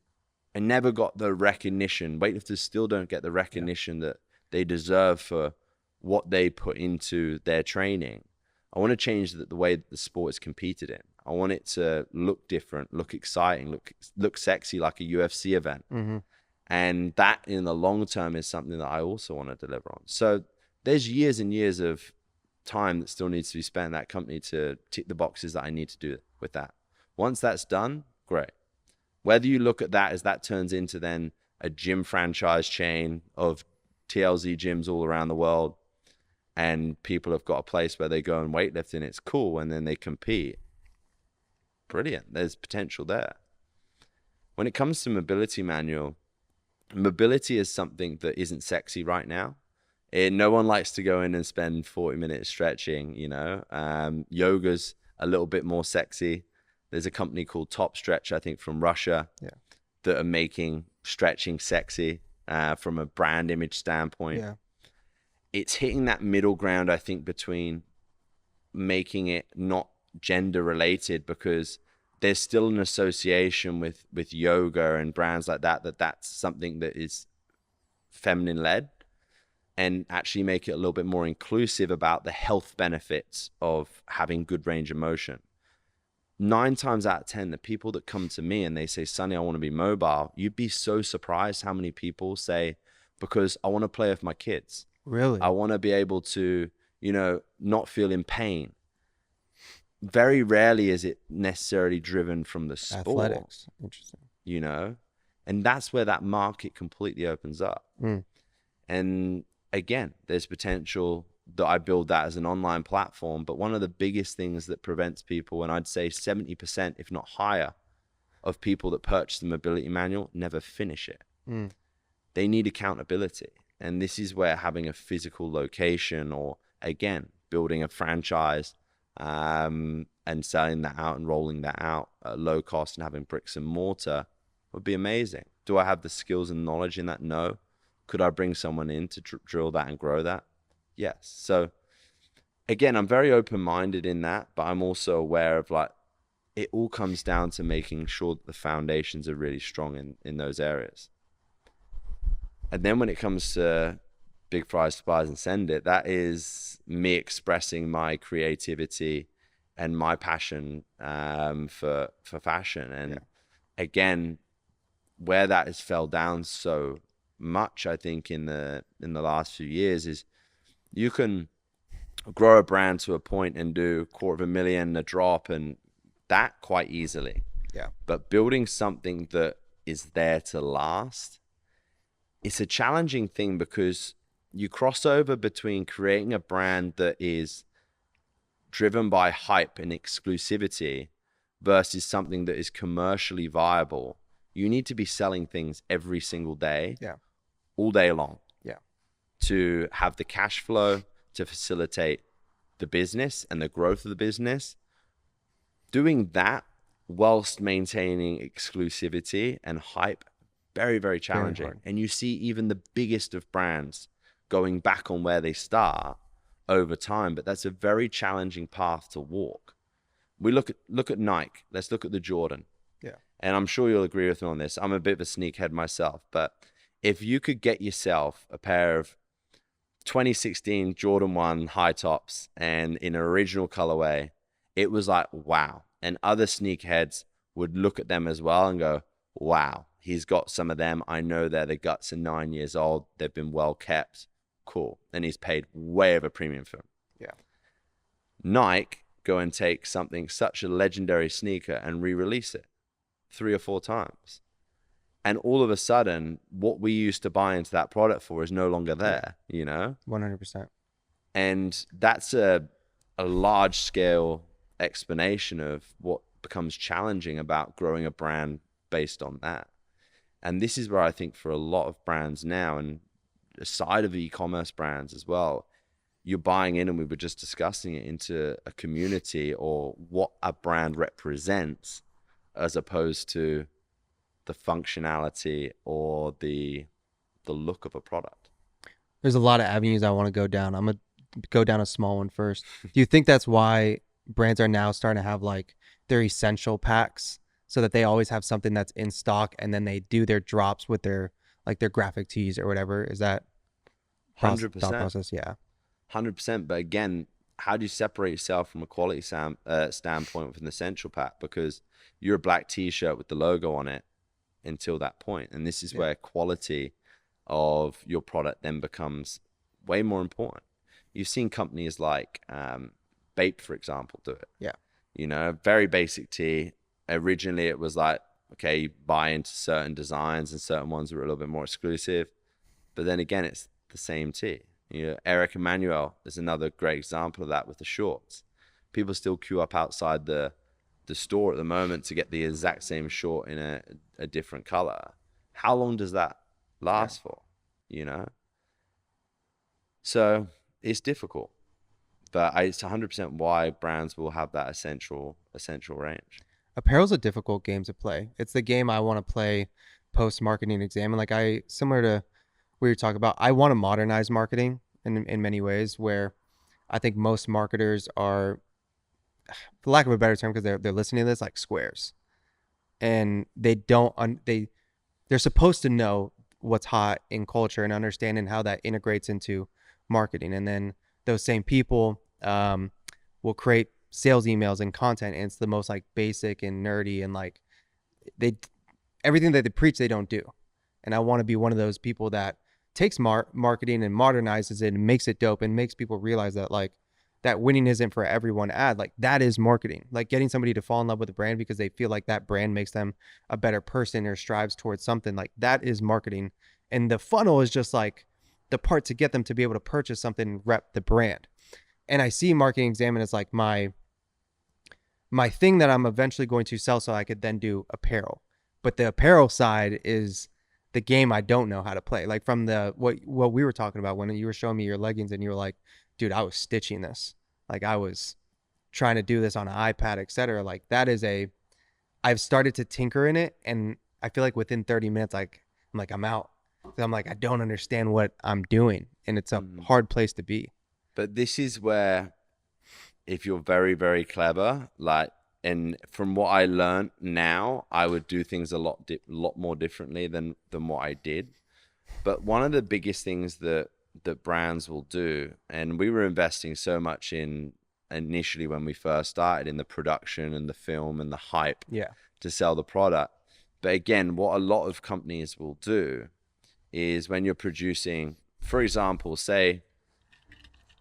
I never got the recognition. Weightlifters still don't get the recognition that they deserve for what they put into their training. I want to change the way that the sport is competed in. I want it to look different, look exciting, look sexy, like a UFC event. And that in the long term is something that I also want to deliver on. So there's years and years of time that still needs to be spent in that company to tick the boxes that I need to do with that. Once that's done, great. Whether you look at that as that turns into then a gym franchise chain of TLZ gyms all around the world, and people have got a place where they go and weightlift and it's cool, and then they compete. Brilliant. There's potential there. When it comes to mobility manual, mobility is something that isn't sexy right now. No one likes to go in and spend 40 minutes stretching, you know. Yoga's a little bit more sexy. There's a company called Top Stretch, I think, from Russia, that are making stretching sexy from a brand image standpoint. It's hitting that middle ground, I think, between making it not gender related, because there's still an association with yoga and brands like that's something that is feminine led, and actually make it a little bit more inclusive about the health benefits of having good range of motion. 9 times out of 10, the people that come to me and they say, Sonny, I want to be mobile, you'd be so surprised how many people say, because I want to play with my kids. Really? I want to be able to, you know, not feel in pain. Very rarely is it necessarily driven from the sport. Athletics. Interesting. You know, and that's where that market completely opens up. And again, there's potential that I build that as an online platform. But one of the biggest things that prevents people, and I'd say 70%, if not higher, of people that purchase the mobility manual never finish it. Mm. They need accountability. And this is where having a physical location, or again, building a franchise and selling that out and rolling that out at low cost and having bricks and mortar would be amazing. Do I have the skills and knowledge in that? No. Could I bring someone in to drill that and grow that? Yes. So again, I'm very open-minded in that, but I'm also aware of like, it all comes down to making sure that the foundations are really strong in those areas. And then when it comes to Big Fries, Supplies, and Send It, that is me expressing my creativity and my passion for fashion. And again, where that has fell down so much, I think, in the last few years, is you can grow a brand to a point and do $250,000 a drop and that quite easily. Yeah. But building something that is there to last, it's a challenging thing, because you cross over between creating a brand that is driven by hype and exclusivity versus something that is commercially viable. You need to be selling things every single day, all day long, to have the cash flow to facilitate the business and the growth of the business. Doing that whilst maintaining exclusivity and hype, very, very challenging. And you see even the biggest of brands going back on where they start over time, but that's a very challenging path to walk. We look at Nike. Let's look at the Jordan. Yeah. And I'm sure you'll agree with me on this. I'm a bit of a sneakhead myself, but if you could get yourself a pair of 2016 Jordan 1 high tops and in an original colorway, it was like, wow. And other sneakerheads would look at them as well and go, wow, he's got some of them. I know they're the guts and 9 years old. They've been well kept. Cool. And he's paid way over premium for them. Yeah. Nike go and take something, such a legendary sneaker, and re-release it 3 or 4 times. And all of a sudden, what we used to buy into that product for is no longer there, you know? 100%. And that's a large scale explanation of what becomes challenging about growing a brand based on that. And this is where I think for a lot of brands now, and aside of e-commerce brands as well, you're buying in, and we were just discussing it, into a community or what a brand represents, as opposed to the functionality or the look of a product. There's a lot of avenues I want to go down. I'm going to go down a small one first. Do you think that's why brands are now starting to have like their essential packs, so that they always have something that's in stock, and then they do their drops with their like their graphic tees or whatever? Is that 100%. thought process? Yeah. 100%. But again, how do you separate yourself from a quality standpoint with an essential pack? Because you're a black t-shirt with the logo on it until that point. And this is where quality of your product then becomes way more important. You've seen companies like Bape, for example, do it. Yeah. You know, very basic tee. Originally, it was like, okay, you buy into certain designs and certain ones were a little bit more exclusive. But then again, it's the same tee. You know, Eric Emanuel is another great example of that with the shorts. People still queue up outside the store at the moment to get the exact same short in a different color. How long does that last for? You know? So it's difficult, but it's 100% why brands will have that essential range. Apparel's a difficult game to play. It's the game I want to play post marketing exam. And like similar to what you're talking about, I want to modernize marketing in many ways, where I think most marketers are, for lack of a better term, because they're listening to this, like squares, and they don't they're supposed to know what's hot in culture and understanding how that integrates into marketing. And then those same people will create sales emails and content, and it's the most like basic and nerdy, and like everything that they preach they don't do. And I want to be one of those people that takes marketing and modernizes it and makes it dope and makes people realize that like that winning isn't for everyone ad. Like that is marketing, like getting somebody to fall in love with a brand because they feel like that brand makes them a better person or strives towards something. Like that is marketing. And the funnel is just like the part to get them to be able to purchase something and rep the brand. And I see marketing examine as like my my thing that I'm eventually going to sell so I could then do apparel. But the apparel side is the game I don't know how to play. Like from the what we were talking about when you were showing me your leggings and you were like, dude, I was stitching this. Like I was trying to do this on an iPad, etc. Like that is I've started to tinker in it, and I feel like within 30 minutes, I'm out. I'm like, I don't understand what I'm doing, and it's a hard place to be. But this is where, if you're very, very clever, like, and from what I learned now, I would do things a lot more differently than what I did. But one of the biggest things that brands will do, and we were investing so much in initially when we first started in the production and the film and the hype to sell the product. But again, what a lot of companies will do is when you're producing, for example, say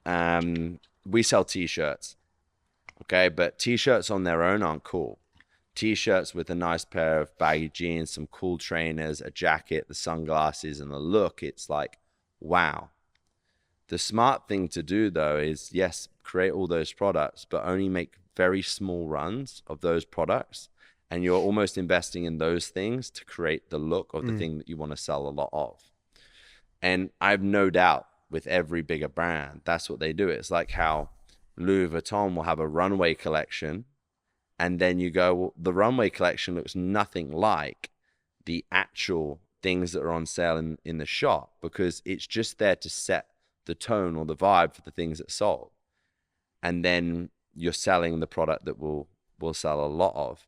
we sell t-shirts, okay, but t-shirts on their own aren't cool. T-shirts with a nice pair of baggy jeans, some cool trainers, a jacket, the sunglasses, and the look, it's like, wow. The smart thing to do though is, yes, create all those products, but only make very small runs of those products. And you're almost investing in those things to create the look of the thing that you want to sell a lot of. And I have no doubt with every bigger brand, that's what they do. It's like how Louis Vuitton will have a runway collection, and then you go, well, the runway collection looks nothing like the actual things that are on sale in the shop, because it's just there to set the tone or the vibe for the things that sold. And then you're selling the product that will sell a lot of.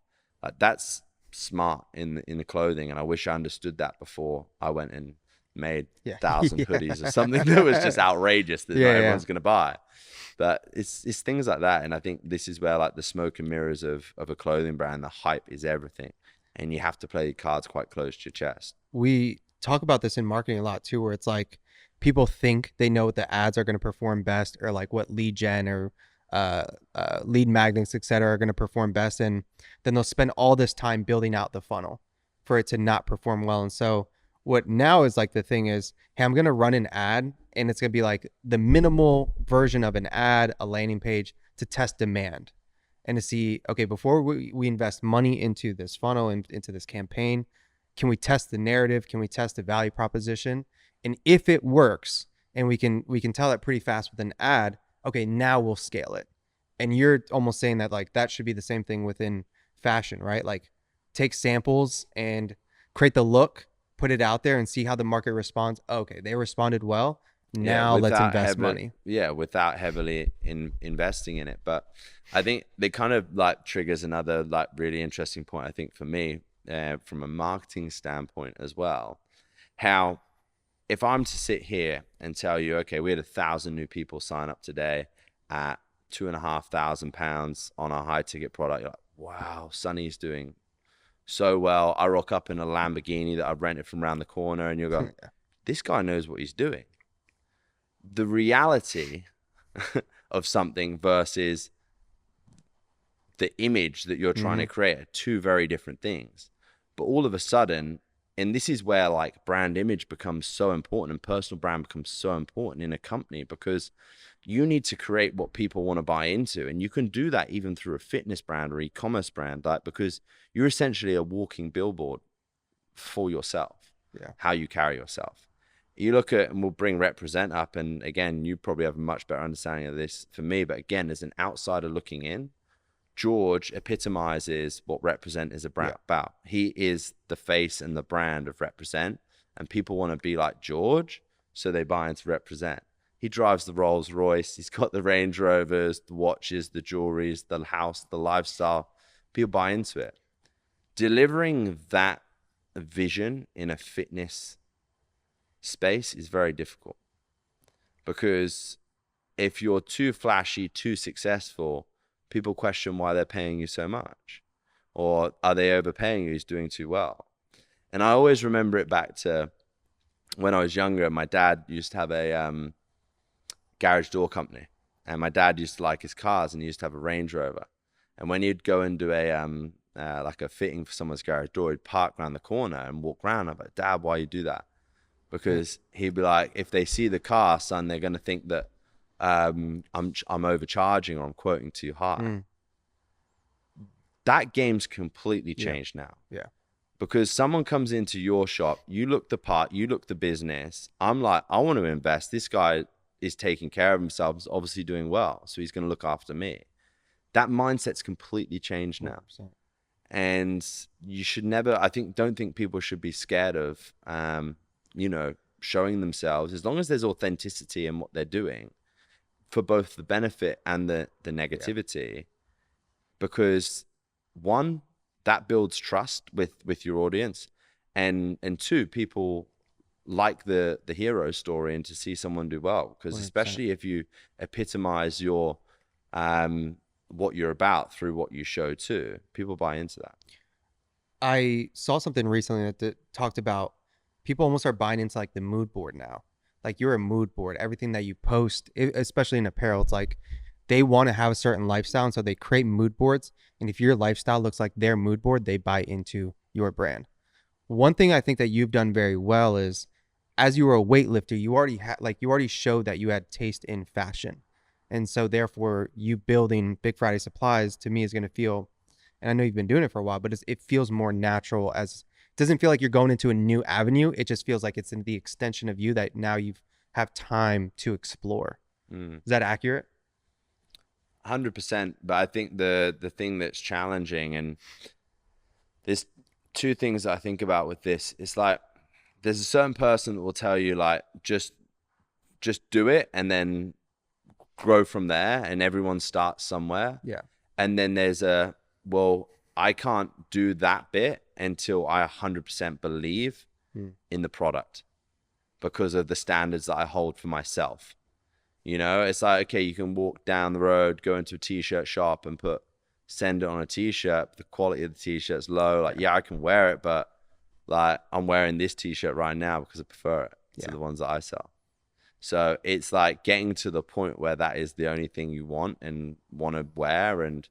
That's smart in the clothing, and I wish I understood that before I went and made 1,000 hoodies or something that was just outrageous that not everyone's going to buy. But it's things like that, and I think this is where like the smoke and mirrors of a clothing brand, the hype is everything, and you have to play the cards quite close to your chest. We talk about this in marketing a lot too, where it's like people think they know what the ads are going to perform best, or like what lead gen or lead magnets, etc., are going to perform best, and then they'll spend all this time building out the funnel for it to not perform well. And so what now is like the thing is, hey, I'm going to run an ad, and it's going to be like the minimal version of an ad, a landing page, to test demand and to see, okay, before we invest money into this funnel and into this campaign, can we test the narrative? Can we test the value proposition? And if it works, and we can tell that pretty fast with an ad, okay, now we'll scale it. And you're almost saying that like that should be the same thing within fashion, right? Like take samples and create the look, put it out there and see how the market responds. Okay, they responded well. Now let's invest money. Yeah, without heavily investing in it. But I think they kind of like triggers another like really interesting point, I think, for me, from a marketing standpoint as well. How if I'm to sit here and tell you, okay, we had 1,000 new people sign up today at £2,500 on our high ticket product, you're like, wow, Sonny's doing so well. I rock up in a Lamborghini that I've rented from around the corner, and you go, this guy knows what he's doing. The reality of something versus the image that you're trying to create are two very different things. But all of a sudden, and this is where like brand image becomes so important, and personal brand becomes so important in a company, because you need to create what people want to buy into. And you can do that even through a fitness brand or e-commerce brand, like, because you're essentially a walking billboard for yourself, how you carry yourself. You look at, and we'll bring Represent up, and again, you probably have a much better understanding of this for me, but again, as an outsider looking in, George epitomizes what Represent is about. He is the face and the brand of Represent, and people want to be like George, so they buy into Represent. He drives the Rolls Royce, he's got the Range Rovers, the watches, the jewelries, the house, the lifestyle. People buy into it. Delivering that vision in a fitness space is very difficult, because if you're too flashy, too successful, people question why they're paying you so much, or are they overpaying you? Who's doing too well? And I always remember it back to when I was younger. My dad used to have a garage door company, and my dad used to like his cars, and he used to have a Range Rover. And when he'd go and do a like a fitting for someone's garage door, he'd park around the corner and walk around. I'm like, Dad, why you do that? Because he'd be like, if they see the car, son, they're going to think that I'm overcharging or I'm quoting too high. that game's completely changed now. Yeah. Because someone comes into your shop, you look the part, you look the business. I'm like, I want to invest. This guy is taking care of himself, is obviously doing well, so he's going to look after me. That mindset's completely changed now. 100%. And you should never, don't think people should be scared of, showing themselves, as long as there's authenticity in what they're doing, for both the benefit and the negativity. Because one, that builds trust with your audience, and two, people like the hero story and to see someone do well, because 100%. especially if you epitomize your what you're about through what you show too, people buy into that. I saw something recently that talked about people almost are buying into like the mood board now. Like you're a mood board. Everything that you post, especially in apparel, it's like they want to have a certain lifestyle, and so they create mood boards. And if your lifestyle looks like their mood board, they buy into your brand. One thing I think that you've done very well is, as you were a weightlifter, you already showed that you had taste in fashion. And so therefore you building Big Friday supplies to me is going to feel, and I know you've been doing it for a while, but it feels more natural. As it doesn't feel like you're going into a new avenue. It just feels like it's in the extension of you that now you have time to explore. Is that accurate? 100%. But I think the thing that's challenging, and there's two things that I think about with this. It's like, there's a certain person that will tell you like, just do it and then grow from there, and everyone starts somewhere. Yeah. And then there's I can't do that bit until I 100% believe in the product, because of the standards that I hold for myself. It's like, okay, you can walk down the road, go into a t-shirt shop and send it on a t-shirt. The quality of the t-shirt's low. Like, yeah, I can wear it, but like, I'm wearing this t-shirt right now because I prefer it to the ones that I sell. So it's like getting to the point where that is the only thing you want and want to wear and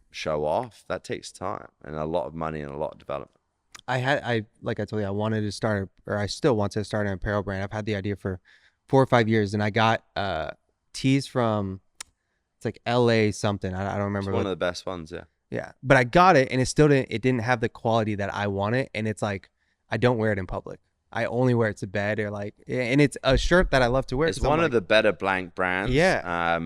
show off. That takes time and a lot of money and a lot of development. Like I told you, I wanted to start, or I still want to start an apparel brand. I've had the idea for 4 or 5 years, and I got tees from, it's like LA something. I don't remember. It's one of the best ones, yeah. Yeah, but I got it, and it didn't have the quality that I wanted, and it's like I don't wear it in public. I only wear it to bed, or like, and it's a shirt that I love to wear. It's one of the better blank brands. Yeah.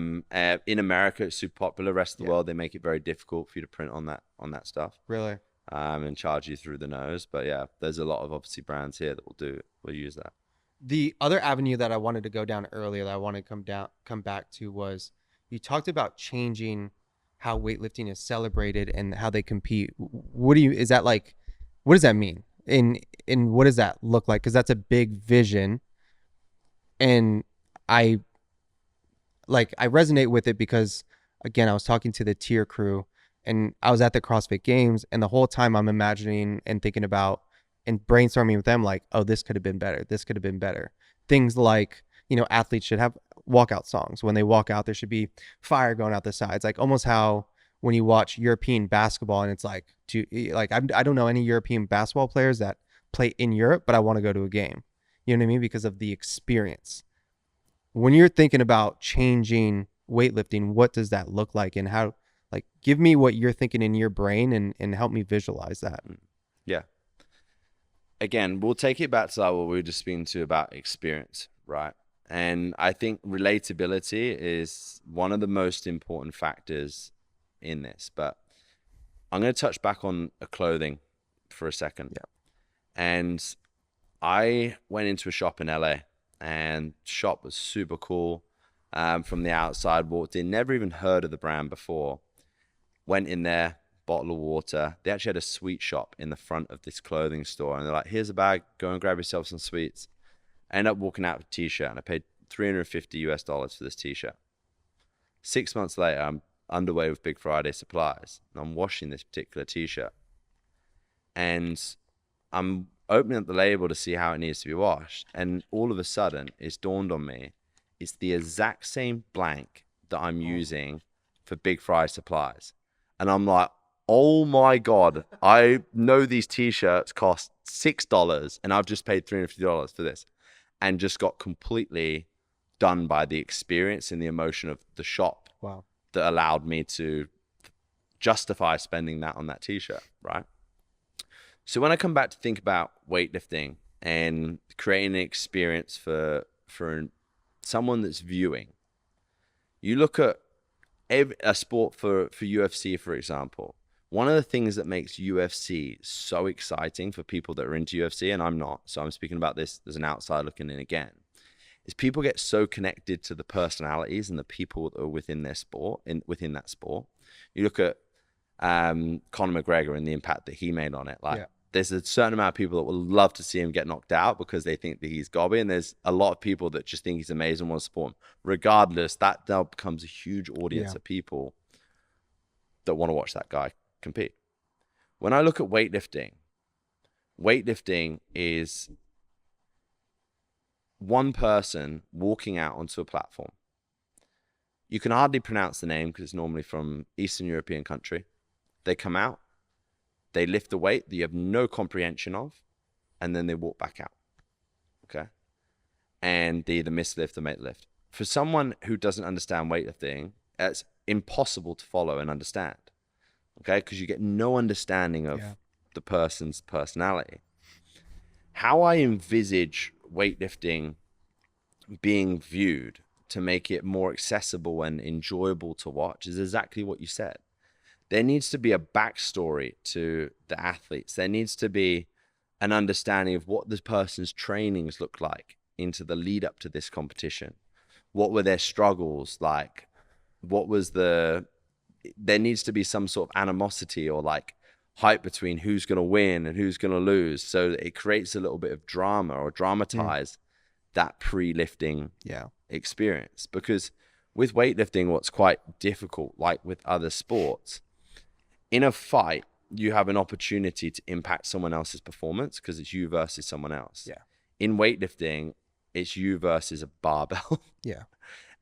In America, it's super popular. Rest of the world, they make it very difficult for you to print on that stuff. Really. And charge you through the nose. But yeah, there's a lot of obviously brands here that will use that. The other avenue that I wanted to go down earlier that I want to come back to was, you talked about changing how weightlifting is celebrated and how they compete. What does that mean? And what does that look like? Because that's a big vision, and I resonate with it because, again, I was talking to the tier crew, and I was at the CrossFit Games, and the whole time I'm imagining and thinking about and brainstorming with them like, oh, this could have been better. This could have been better. Things like, athletes should have walkout songs. When they walk out, there should be fire going out the sides. Like almost how when you watch European basketball and it's like, I don't know any European basketball players that play in Europe, but I want to go to a game. You know what I mean? Because of the experience. When you're thinking about changing weightlifting, what does that look like, and how, like, give me what you're thinking in your brain and help me visualize that. Yeah. Again, we'll take it back to what we were just speaking to about experience, right? And I think relatability is one of the most important factors in this. But I'm going to touch back on clothing for a second. Yeah. And I went into a shop in LA, and the shop was super cool. From the outside, walked in, never even heard of the brand before. Went in there, bottle of water. They actually had a sweet shop in the front of this clothing store, and they're like, here's a bag, go and grab yourself some sweets. I ended up walking out with a t-shirt, and I paid $350 for this t-shirt. 6 months later, I'm underway with Big Friday supplies, and I'm washing this particular t-shirt, and I'm opening up the label to see how it needs to be washed, and all of a sudden it's dawned on me, it's the exact same blank that I'm using for Big Friday supplies. And I'm like, oh my God, I know these t-shirts cost $6 and I've just paid $350 for this, and just got completely done by the experience and the emotion of the shop. Wow. That allowed me to justify spending that on that t-shirt, right? So when I come back to think about weightlifting and creating an experience for someone that's viewing, you look at a sport for UFC, for example. One of the things that makes UFC so exciting for people that are into UFC, and I'm not, so I'm speaking about this as an outsider looking in again, is people get so connected to the personalities and the people that are within their sport, within that sport. You look at Conor McGregor and the impact that he made on it. Like, there's a certain amount of people that would love to see him get knocked out because they think that he's gobby, and there's a lot of people that just think he's amazing and want to support him. Regardless, that now becomes a huge audience of people that want to watch that guy compete. When I look at weightlifting is one person walking out onto a platform. You can hardly pronounce the name because it's normally from Eastern European country. They come out, they lift the weight that you have no comprehension of, and then they walk back out. Okay? And they either mislift or make lift. For someone who doesn't understand weightlifting, it's impossible to follow and understand. Okay? Because you get no understanding of the person's personality. How I envisage weightlifting being viewed to make it more accessible and enjoyable to watch is exactly what you said. There needs to be a backstory to the athletes. There needs to be an understanding of what this person's trainings look like into the lead up to this competition. What were their struggles like? There needs to be some sort of animosity or like hype between who's going to win and who's going to lose. So that it creates a little bit of drama or dramatize that pre-lifting experience. Because with weightlifting, what's quite difficult, like with other sports, in a fight, you have an opportunity to impact someone else's performance because it's you versus someone else. Yeah. In weightlifting, it's you versus a barbell. Yeah.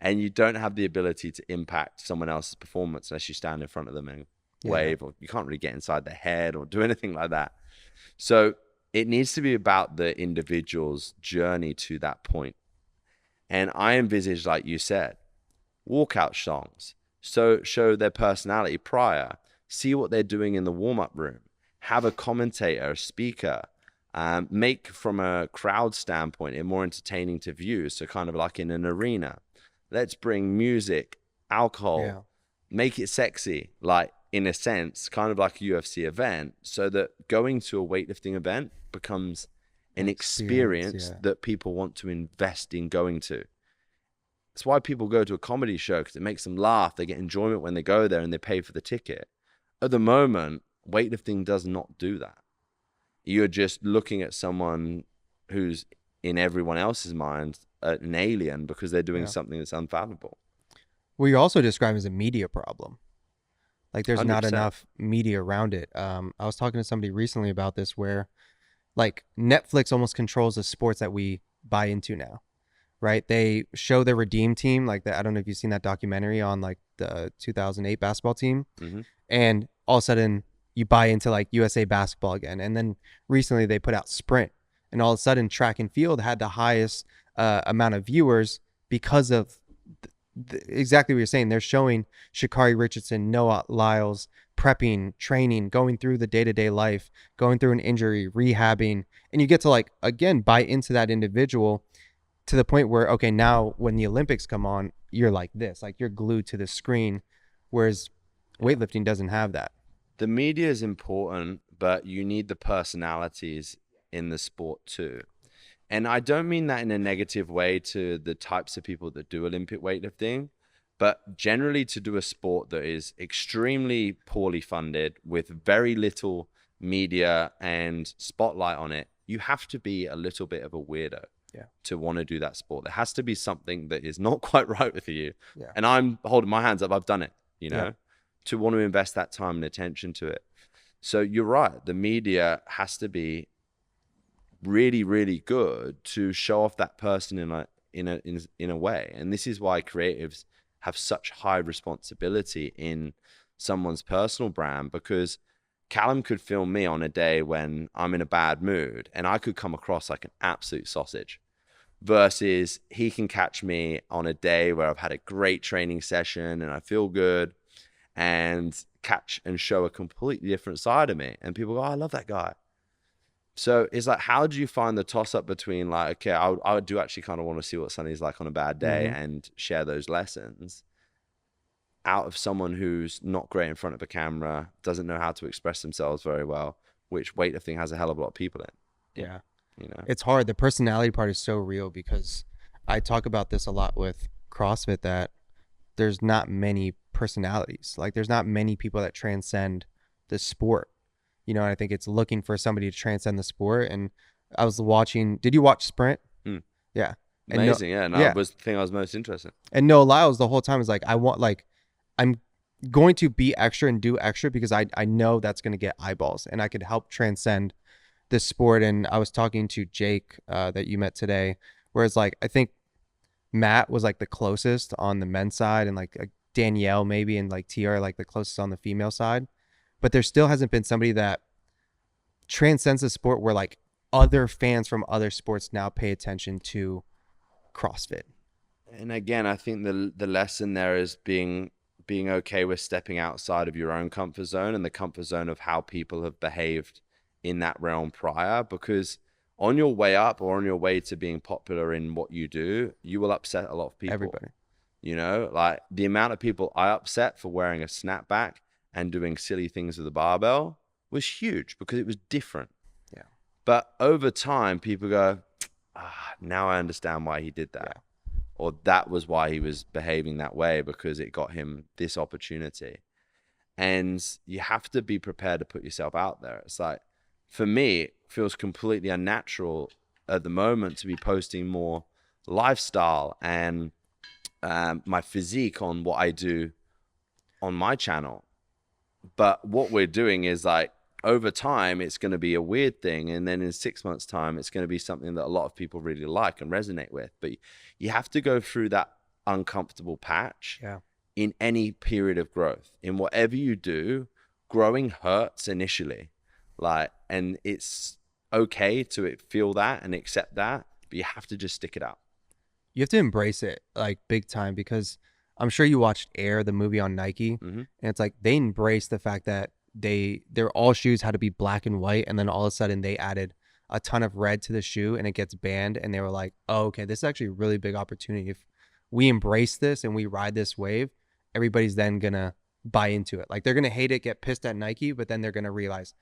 And you don't have the ability to impact someone else's performance unless you stand in front of them and wave, or you can't really get inside their head or do anything like that. So it needs to be about the individual's journey to that point. And I envisage, like you said, walkout songs. So show their personality prior. See what they're doing in the warm-up room. Have a commentator, a speaker. Make from a crowd standpoint it more entertaining to view. So kind of like in an arena. Let's bring music, alcohol, make it sexy, like in a sense, kind of like a UFC event, so that going to a weightlifting event becomes an experience that people want to invest in going to. That's why people go to a comedy show, because it makes them laugh. They get enjoyment when they go there and they pay for the ticket. At the moment, weightlifting does not do that. You're just looking at someone who's in everyone else's mind an alien because they're doing something that's unfathomable. Well, you're also describing as a media problem. Like there's 100%. Not enough media around it. I was talking to somebody recently about this where like Netflix almost controls the sports that we buy into now, right? They show the Redeem Team, like I don't know if you've seen that documentary on like the 2008 basketball team. And all of a sudden you buy into like USA basketball again. And then recently they put out Sprint, and all of a sudden track and field had the highest amount of viewers because of exactly what you're saying. They're showing Sha'Carri Richardson, Noah Lyles prepping, training, going through the day-to-day life, going through an injury, rehabbing, and you get to like again buy into that individual to the point where okay, now when the Olympics come on, you're like this, like you're glued to the screen, whereas weightlifting doesn't have that. The media is important, but you need the personalities in the sport too. And I don't mean that in a negative way to the types of people that do Olympic weightlifting, but generally to do a sport that is extremely poorly funded with very little media and spotlight on it, you have to be a little bit of a weirdo to want to do that sport. There has to be something that is not quite right with you. And I'm holding my hands up. I've done it, you know, to want to invest that time and attention to it. So you're right. The media has to be really, really good to show off that person in a way. And this is why creatives have such high responsibility in someone's personal brand, because Callum could film me on a day when I'm in a bad mood and I could come across like an absolute sausage, versus he can catch me on a day where I've had a great training session and I feel good and catch and show a completely different side of me. And people go, oh, I love that guy. So it's like, how do you find the toss up between like, okay, I do actually kind of want to see what Sonny's like on a bad day and share those lessons, out of someone who's not great in front of a camera, doesn't know how to express themselves very well, which weightlifting has a hell of a lot of people in. Yeah. You know, It's hard. The personality part is so real, because I talk about this a lot with CrossFit, that there's not many personalities. Like, there's not many people that transcend the sport. You know, and I think it's looking for somebody to transcend the sport. And I was watching, did you watch Sprint? Yeah. And amazing. That was the thing I was most interested in. And Noah Lyles the whole time was like, I'm going to be extra and do extra because I know that's going to get eyeballs and I could help transcend this sport. And I was talking to Jake that you met today, whereas like, I think Matt was like the closest on the men's side, and like Danielle maybe, and like TR like the closest on the female side. But there still hasn't been somebody that transcends the sport where like other fans from other sports now pay attention to CrossFit. And again, I think the lesson there is being okay with stepping outside of your own comfort zone and the comfort zone of how people have behaved in that realm prior, because on your way up or on your way to being popular in what you do, you will upset a lot of people. Everybody. You know, like the amount of people I upset for wearing a snapback and doing silly things with the barbell was huge because it was different. Yeah. But over time, people go, now I understand why he did that. Yeah. Or that was why he was behaving that way, because it got him this opportunity. And you have to be prepared to put yourself out there. It's like, for me, it feels completely unnatural at the moment to be posting more lifestyle and my physique on what I do on my channel. But what we're doing is like, over time, it's going to be a weird thing. And then in 6 months' time, it's going to be something that a lot of people really like and resonate with. But you have to go through that uncomfortable patch in any period of growth. In whatever you do, growing hurts initially. Like, and it's okay to feel that and accept that, but you have to just stick it out. You have to embrace it like big time, because I'm sure you watched Air, the movie on Nike, and it's like they embraced the fact that their all shoes had to be black and white, and then all of a sudden they added a ton of red to the shoe and it gets banned, and they were like, oh, okay, this is actually a really big opportunity. If we embrace this and we ride this wave, everybody's then gonna buy into it. Like, they're gonna hate it, get pissed at Nike, but then they're gonna realize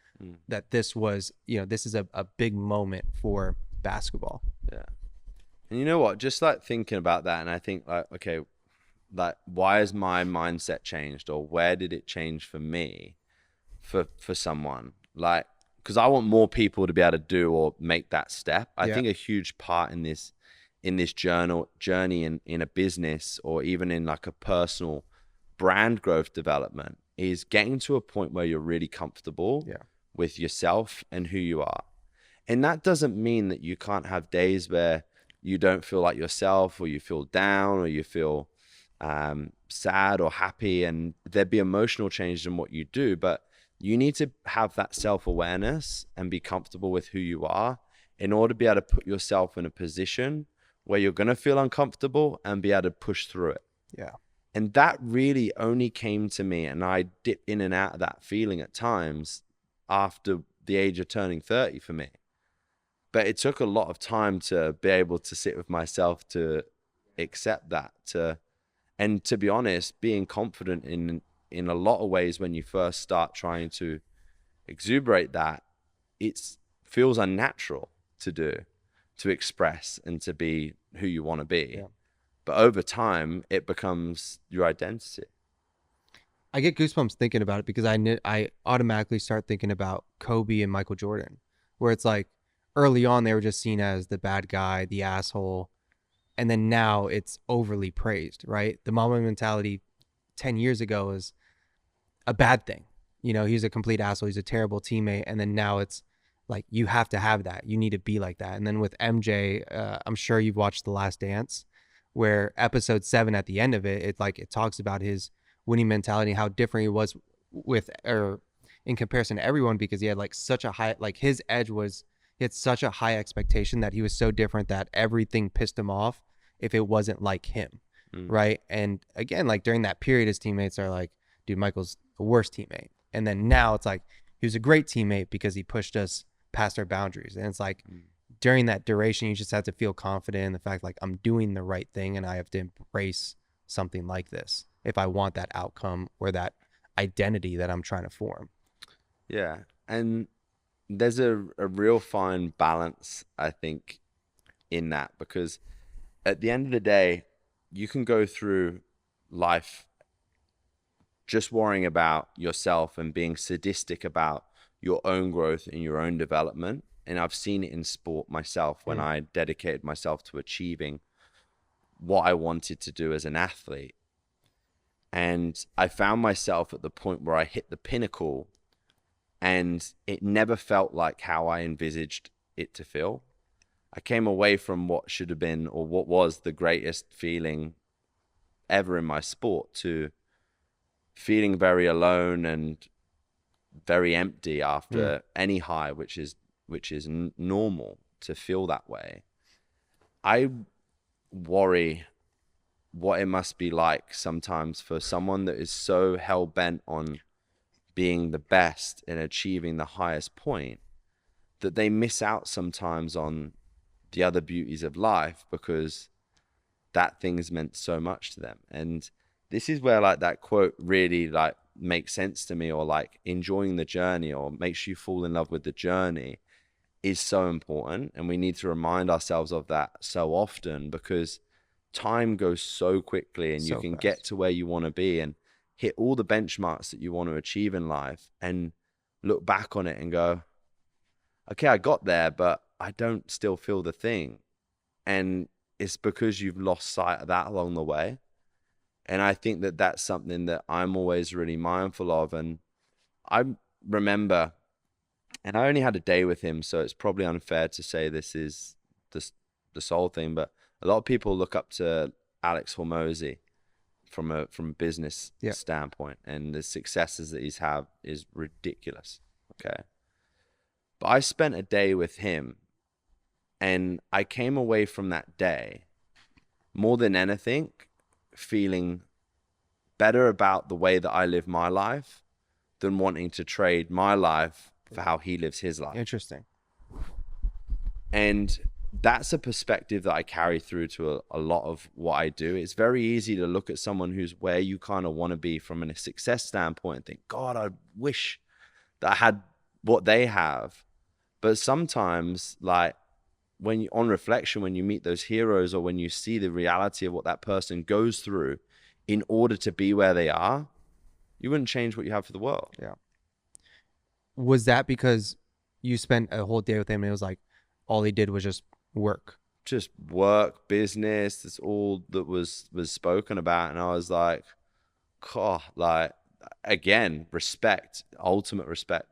that this was, this is a big moment for basketball. Yeah. And you know what, just like thinking about that, and I think like, okay, like, why has my mindset changed, or where did it change for me, for someone? Like, because I want more people to be able to do or make that step. I think a huge part in this journey in a business, or even in like a personal brand growth development, is getting to a point where you're really comfortable with yourself and who you are. And that doesn't mean that you can't have days where you don't feel like yourself, or you feel down, or you feel sad or happy, and there'd be emotional changes in what you do. But you need to have that self-awareness and be comfortable with who you are in order to be able to put yourself in a position where you're going to feel uncomfortable and be able to push through it. Yeah. And that really only came to me, and I dip in and out of that feeling at times after the age of turning 30 for me. But it took a lot of time to be able to sit with myself, to accept that, and to be honest, being confident in a lot of ways when you first start trying to exuberate that, it feels unnatural to do, to express and to be who you want to be. Yeah. But over time, it becomes your identity. I get goosebumps thinking about it, because I automatically start thinking about Kobe and Michael Jordan, where it's like early on they were just seen as the bad guy, the asshole, and then now it's overly praised, right? The Mamba mentality 10 years ago was a bad thing. He's a complete asshole, he's a terrible teammate, and then now it's like, you have to have that, you need to be like that. And then with MJ, I'm sure you've watched The Last Dance, where episode 7 at the end of it, it talks about his winning mentality, how different he was in comparison to everyone, because he had like such a high, like his edge was, he had such a high expectation that he was so different that everything pissed him off if it wasn't like him. Right. And again, like during that period, his teammates are like, dude, Michael's the worst teammate. And then now it's like, he was a great teammate because he pushed us past our boundaries. And it's like, during that duration, you just have to feel confident in the fact, like, I'm doing the right thing and I have to embrace something like this if I want that outcome or that identity that I'm trying to form. Yeah. And there's a real fine balance, I think, in that, because at the end of the day, you can go through life just worrying about yourself and being sadistic about your own growth and your own development. And I've seen it in sport myself when I dedicated myself to achieving what I wanted to do as an athlete. And I found myself at the point where I hit the pinnacle and it never felt like how I envisaged it to feel. I came away from what should have been, or what was the greatest feeling ever in my sport, to feeling very alone and very empty after any high, which is normal to feel that way. I worry what it must be like sometimes for someone that is so hell-bent on being the best and achieving the highest point that they miss out sometimes on the other beauties of life because that thing's meant so much to them. And this is where like that quote really like makes sense to me, or like enjoying the journey or makes you fall in love with the journey is so important. And we need to remind ourselves of that so often, because time goes so quickly and you can get to where you want to be and hit all the benchmarks that you want to achieve in life and look back on it and go, okay, I got there, but I don't still feel the thing. And it's because you've lost sight of that along the way. And I think that that's something that I'm always really mindful of. And I remember, and I only had a day with him, so it's probably unfair to say this is the sole thing, but a lot of people look up to Alex Hormozi from a business standpoint, and the successes that he's had is ridiculous. Okay. But I spent a day with him, and I came away from that day more than anything feeling better about the way that I live my life than wanting to trade my life for how he lives his life. Interesting. And that's a perspective that I carry through to a lot of what I do. It's very easy to look at someone who's where you kind of want to be from a success standpoint and think, God, I wish that I had what they have. But sometimes, like, when you, on reflection, when you meet those heroes, or when you see the reality of what that person goes through in order to be where they are, you wouldn't change what you have for the world. Yeah. Was that because you spent a whole day with him and it was like all he did was just work? Just work, business, that's all that was spoken about. And I was like, oh, like, again, respect, ultimate respect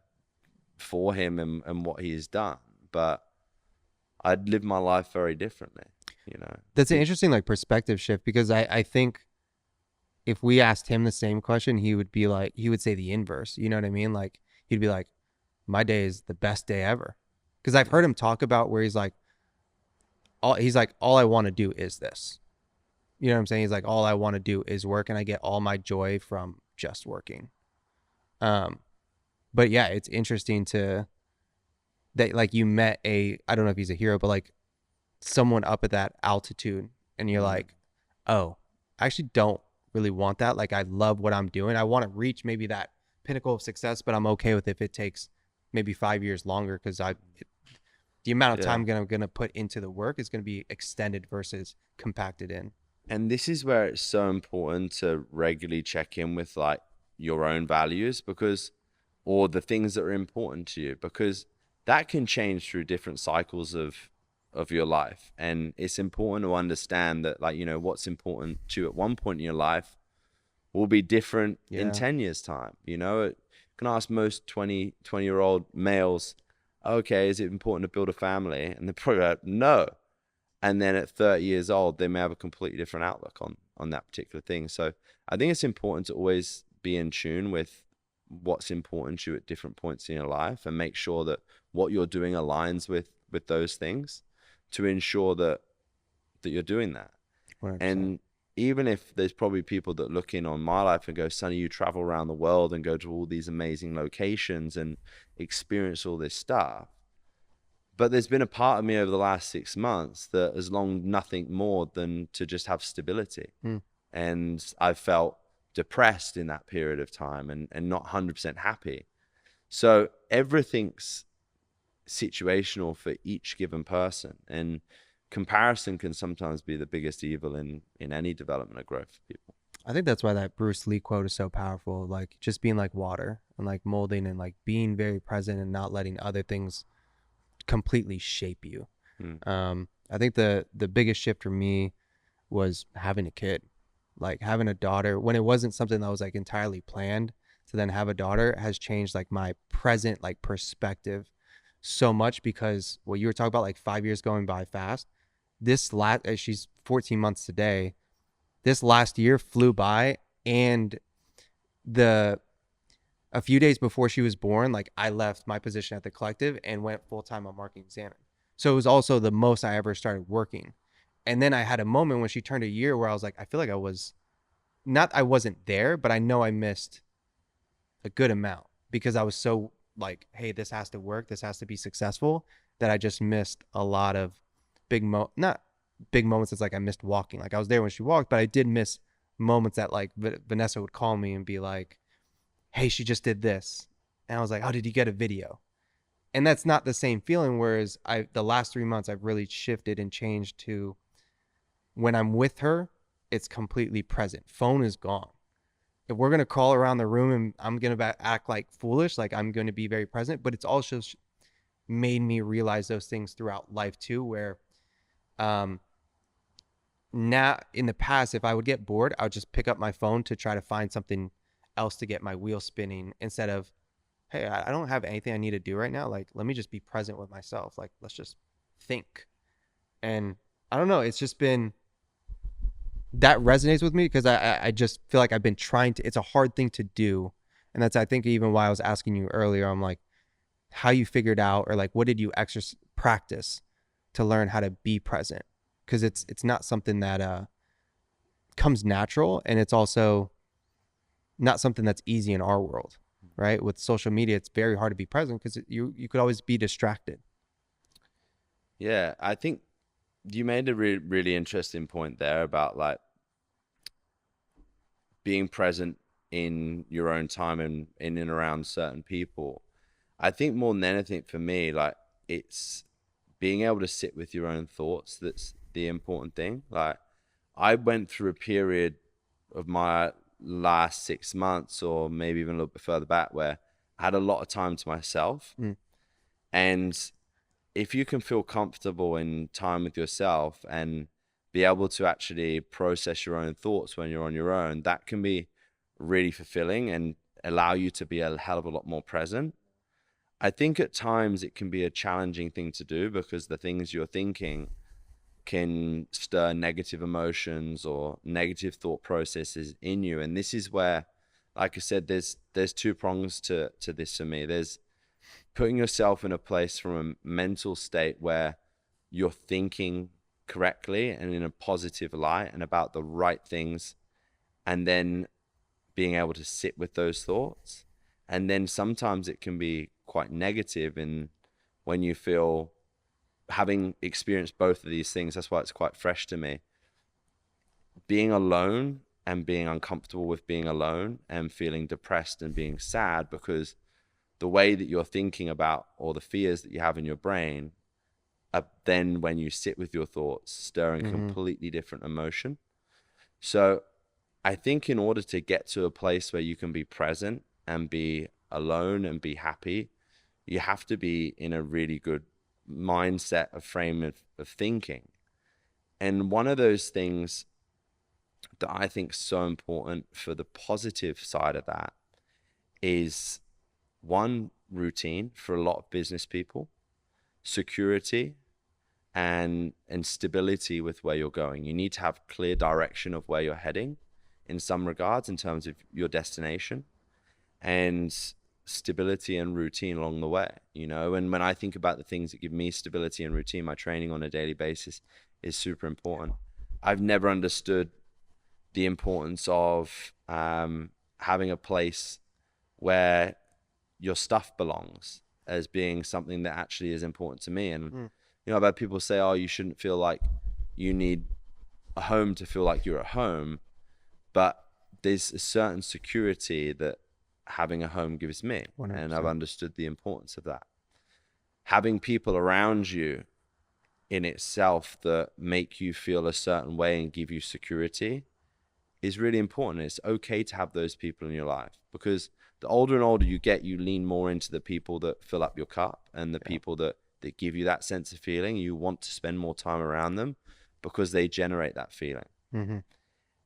for him and what he's done. But I'd live my life very differently, you know. That's an interesting like perspective shift, because I think if we asked him the same question, he would say the inverse. You know what I mean? Like, he'd be like, my day is the best day ever. Because I've heard him talk about where he's like, all I want to do is this. You know what I'm saying? He's like, all I want to do is work, and I get all my joy from just working. But yeah, it's interesting that like you met I don't know if he's a hero, but like someone up at that altitude, and you're like, oh, I actually don't really want that. Like, I love what I'm doing. I want to reach maybe that pinnacle of success, but I'm okay with if it takes maybe 5 years longer, because the amount of time I'm gonna put into the work is gonna be extended versus compacted in. And this is where it's so important to regularly check in with like your own values, or the things that are important to you, because that can change through different cycles of your life. And it's important to understand that, like, you know, what's important to you at one point in your life will be different in 10 years time. You know, you can ask most 20-year-old males, okay, is it important to build a family? And they're probably like, no. And then at 30 years old, they may have a completely different outlook on that particular thing. So I think it's important to always be in tune with what's important to you at different points in your life, and make sure that what you're doing aligns with those things, to ensure that you're doing that. 100%. And even if there's probably people that look in on my life and go, Sonny, you travel around the world and go to all these amazing locations and experience all this stuff. But there's been a part of me over the last 6 months that has longed nothing more than to just have stability. And I've felt depressed in that period of time and not 100% happy. So everything's situational for each given person. And comparison can sometimes be the biggest evil in any development or growth for people. I think that's why that Bruce Lee quote is so powerful. Like just being like water and like molding and like being very present and not letting other things completely shape you. I think the biggest shift for me was having a kid, like having a daughter when it wasn't something that was like entirely planned. To then have a daughter has changed like my present like perspective so much, because what you were talking about, like 5 years going by fast, she's 14 months today, this last year flew by. And a few days before she was born, like I left my position at the collective and went full-time on marketing salmon. So it was also the most I ever started working. And then I had a moment when she turned a year where I was like, I feel like I wasn't there, but I know I missed a good amount because I was so like, hey, this has to work, this has to be successful, that I just missed a lot of not big moments. It's like I missed walking. Like I was there when she walked, but I did miss moments that like Vanessa would call me and be like, hey, she just did this. And I was like, oh, did you get a video? And that's not the same feeling. Whereas the last 3 months, I've really shifted and changed to when I'm with her, it's completely present. Phone is gone. If we're going to crawl around the room and I'm going to act like foolish, like I'm going to be very present, but it's also made me realize those things throughout life too, where now in the past, if I would get bored, I would just pick up my phone to try to find something else to get my wheel spinning, instead of, hey, I don't have anything I need to do right now. Like, let me just be present with myself. Like, let's just think. And I don't know, it's just been, that resonates with me because I just feel like I've been trying to, it's a hard thing to do. And that's, I think, even why I was asking you earlier, I'm like, how you figured out, or like, what did you practice to learn how to be present? Because it's not something that comes natural, and it's also not something that's easy in our world, right? With social media, it's very hard to be present because you could always be distracted. Yeah, I think you made a really interesting point there about like being present in your own time and in and around certain people. I think more than anything for me, like it's being able to sit with your own thoughts that's the important thing. Like I went through a period of my last 6 months, or maybe even a little bit further back, where I had a lot of time to myself. And if you can feel comfortable in time with yourself and be able to actually process your own thoughts when you're on your own, that can be really fulfilling and allow you to be a hell of a lot more present. I think at times it can be a challenging thing to do because the things you're thinking can stir negative emotions or negative thought processes in you. And this is where, like I said, there's two prongs to this for me. There's putting yourself in a place from a mental state where you're thinking correctly and in a positive light and about the right things, and then being able to sit with those thoughts. And then sometimes it can be quite negative, and when you feel, having experienced both of these things, that's why it's quite fresh to me, being alone and being uncomfortable with being alone and feeling depressed and being sad because the way that you're thinking about, or the fears that you have in your brain, then when you sit with your thoughts, stirring completely different emotion. So I think in order to get to a place where you can be present and be alone and be happy, you have to be in a really good mindset, a frame of thinking. And one of those things that I think is so important for the positive side of that is, one, routine for a lot of business people, security, and stability with where you're going. You need to have clear direction of where you're heading in some regards in terms of your destination, and stability and routine along the way, you know. And when I think about the things that give me stability and routine, my training on a daily basis is super important. I've never understood the importance of having a place where your stuff belongs as being something that actually is important to me. And you know, I've had people say, oh, you shouldn't feel like you need a home to feel like you're at home, but there's a certain security that having a home gives me. 100%. And I've understood the importance of that. Having people around you in itself that make you feel a certain way and give you security is really important. It's okay to have those people in your life, because the older and older you get, you lean more into the people that fill up your cup and the people that give you that sense of feeling. You want to spend more time around them because they generate that feeling.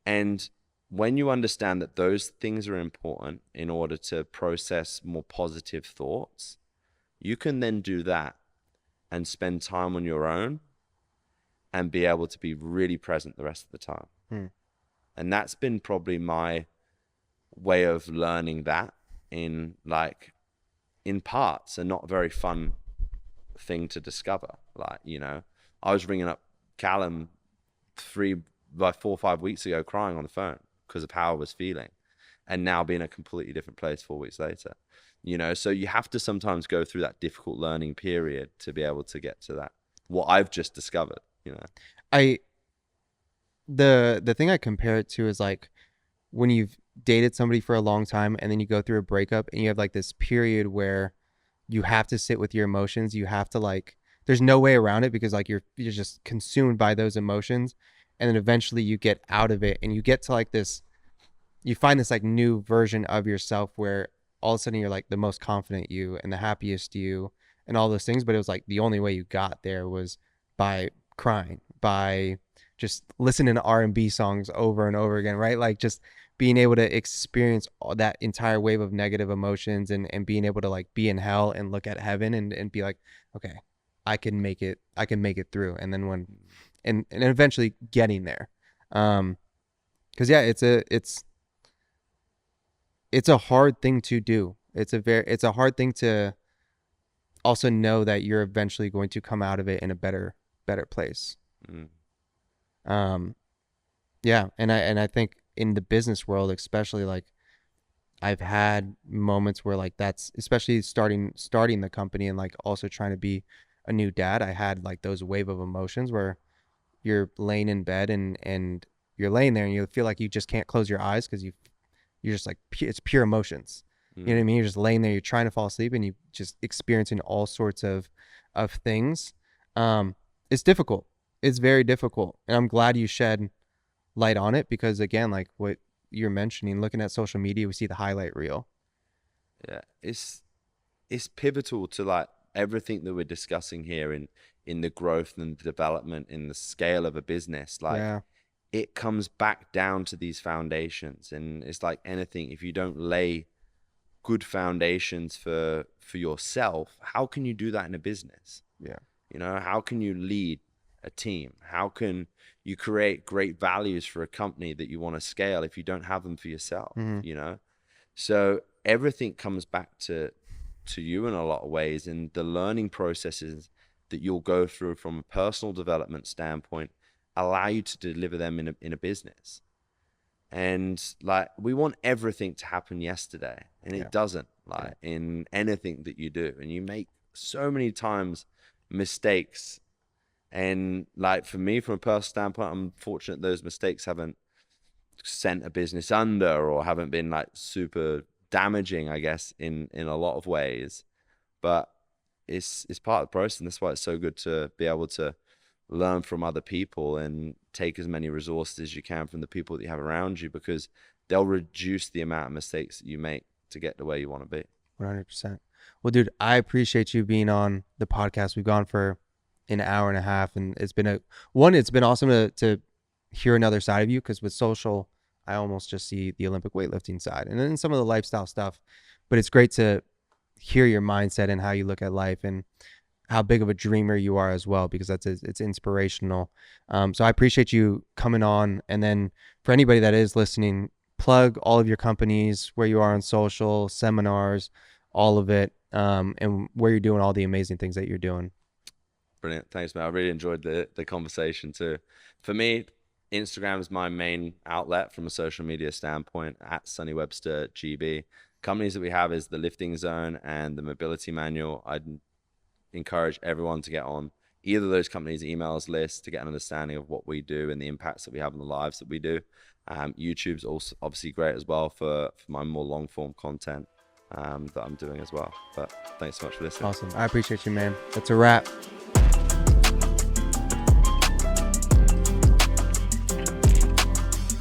And when you understand that those things are important in order to process more positive thoughts, you can then do that and spend time on your own and be able to be really present the rest of the time. And that's been probably my way of learning that in parts, and not a very fun thing to discover. Like, you know, I was ringing up Callum 4 or 5 weeks ago crying on the phone because of how I was feeling, and now being in a completely different place 4 weeks later, you know. So you have to sometimes go through that difficult learning period to be able to get to that, what I've just discovered, you know. The thing I compare it to is like when you've dated somebody for a long time and then you go through a breakup and you have like this period where you have to sit with your emotions. You have to like, there's no way around it, because like you're just consumed by those emotions. And then eventually you get out of it and you get to like this, you find this like new version of yourself where all of a sudden you're like the most confident you and the happiest you and all those things. But it was like the only way you got there was by crying, by just listening to R&B songs over and over again, right? Like just being able to experience all that entire wave of negative emotions and being able to like be in hell and look at heaven and be like, okay, I can make it through. And then and eventually getting there. Cause yeah, it's a hard thing to do. It's a hard thing to also know that you're eventually going to come out of it in a better place. Yeah. And I think in the business world, especially, like I've had moments where like that's, especially starting the company and like also trying to be a new dad, I had like those wave of emotions where you're laying in bed and you're laying there and you feel like you just can't close your eyes because you're just like, it's pure emotions. You know what I mean? You're just laying there, you're trying to fall asleep and you just experiencing all sorts of things. It's difficult. It's very difficult. And I'm glad you shed light on it, because again, like what you're mentioning, looking at social media, we see the highlight reel. Yeah, it's pivotal to like everything that we're discussing here in the growth and the development in the scale of a business. Like it comes back down to these foundations, and it's like anything, if you don't lay good foundations for yourself, how can you do that in a business? Yeah. You know, how can you lead a team? How can you create great values for a company that you want to scale if you don't have them for yourself? You know, so everything comes back to you in a lot of ways, and the learning processes that you'll go through from a personal development standpoint allow you to deliver them in a business. And like, we want everything to happen yesterday, and it doesn't, like in anything that you do, and you make so many times mistakes. And like for me, from a personal standpoint, I'm fortunate those mistakes haven't sent a business under or haven't been like super damaging, I guess, in a lot of ways. But it's part of the process, and that's why it's so good to be able to learn from other people and take as many resources as you can from the people that you have around you, because they'll reduce the amount of mistakes that you make to get to where you want to be. 100%. Well, dude, I appreciate you being on the podcast. We've gone for an hour and a half, and it's been awesome to hear another side of you, because with social, I almost just see the Olympic weightlifting side and then some of the lifestyle stuff, but it's great to hear your mindset and how you look at life and how big of a dreamer you are as well, because it's inspirational. So I appreciate you coming on. And then for anybody that is listening, plug all of your companies, where you are on social, seminars, all of it, and where you're doing all the amazing things that you're doing. Brilliant. Thanks, man. I really enjoyed the conversation too. For me, Instagram is my main outlet from a social media standpoint, at Sonny Webster GB. Companies that we have is the Lifting Zone and the Mobility Manual. I'd encourage everyone to get on either of those companies' emails list to get an understanding of what we do and the impacts that we have on the lives that we do. YouTube's also obviously great as well for my more long form content that I'm doing as well. But thanks so much for listening. Awesome. I appreciate you, man. That's a wrap.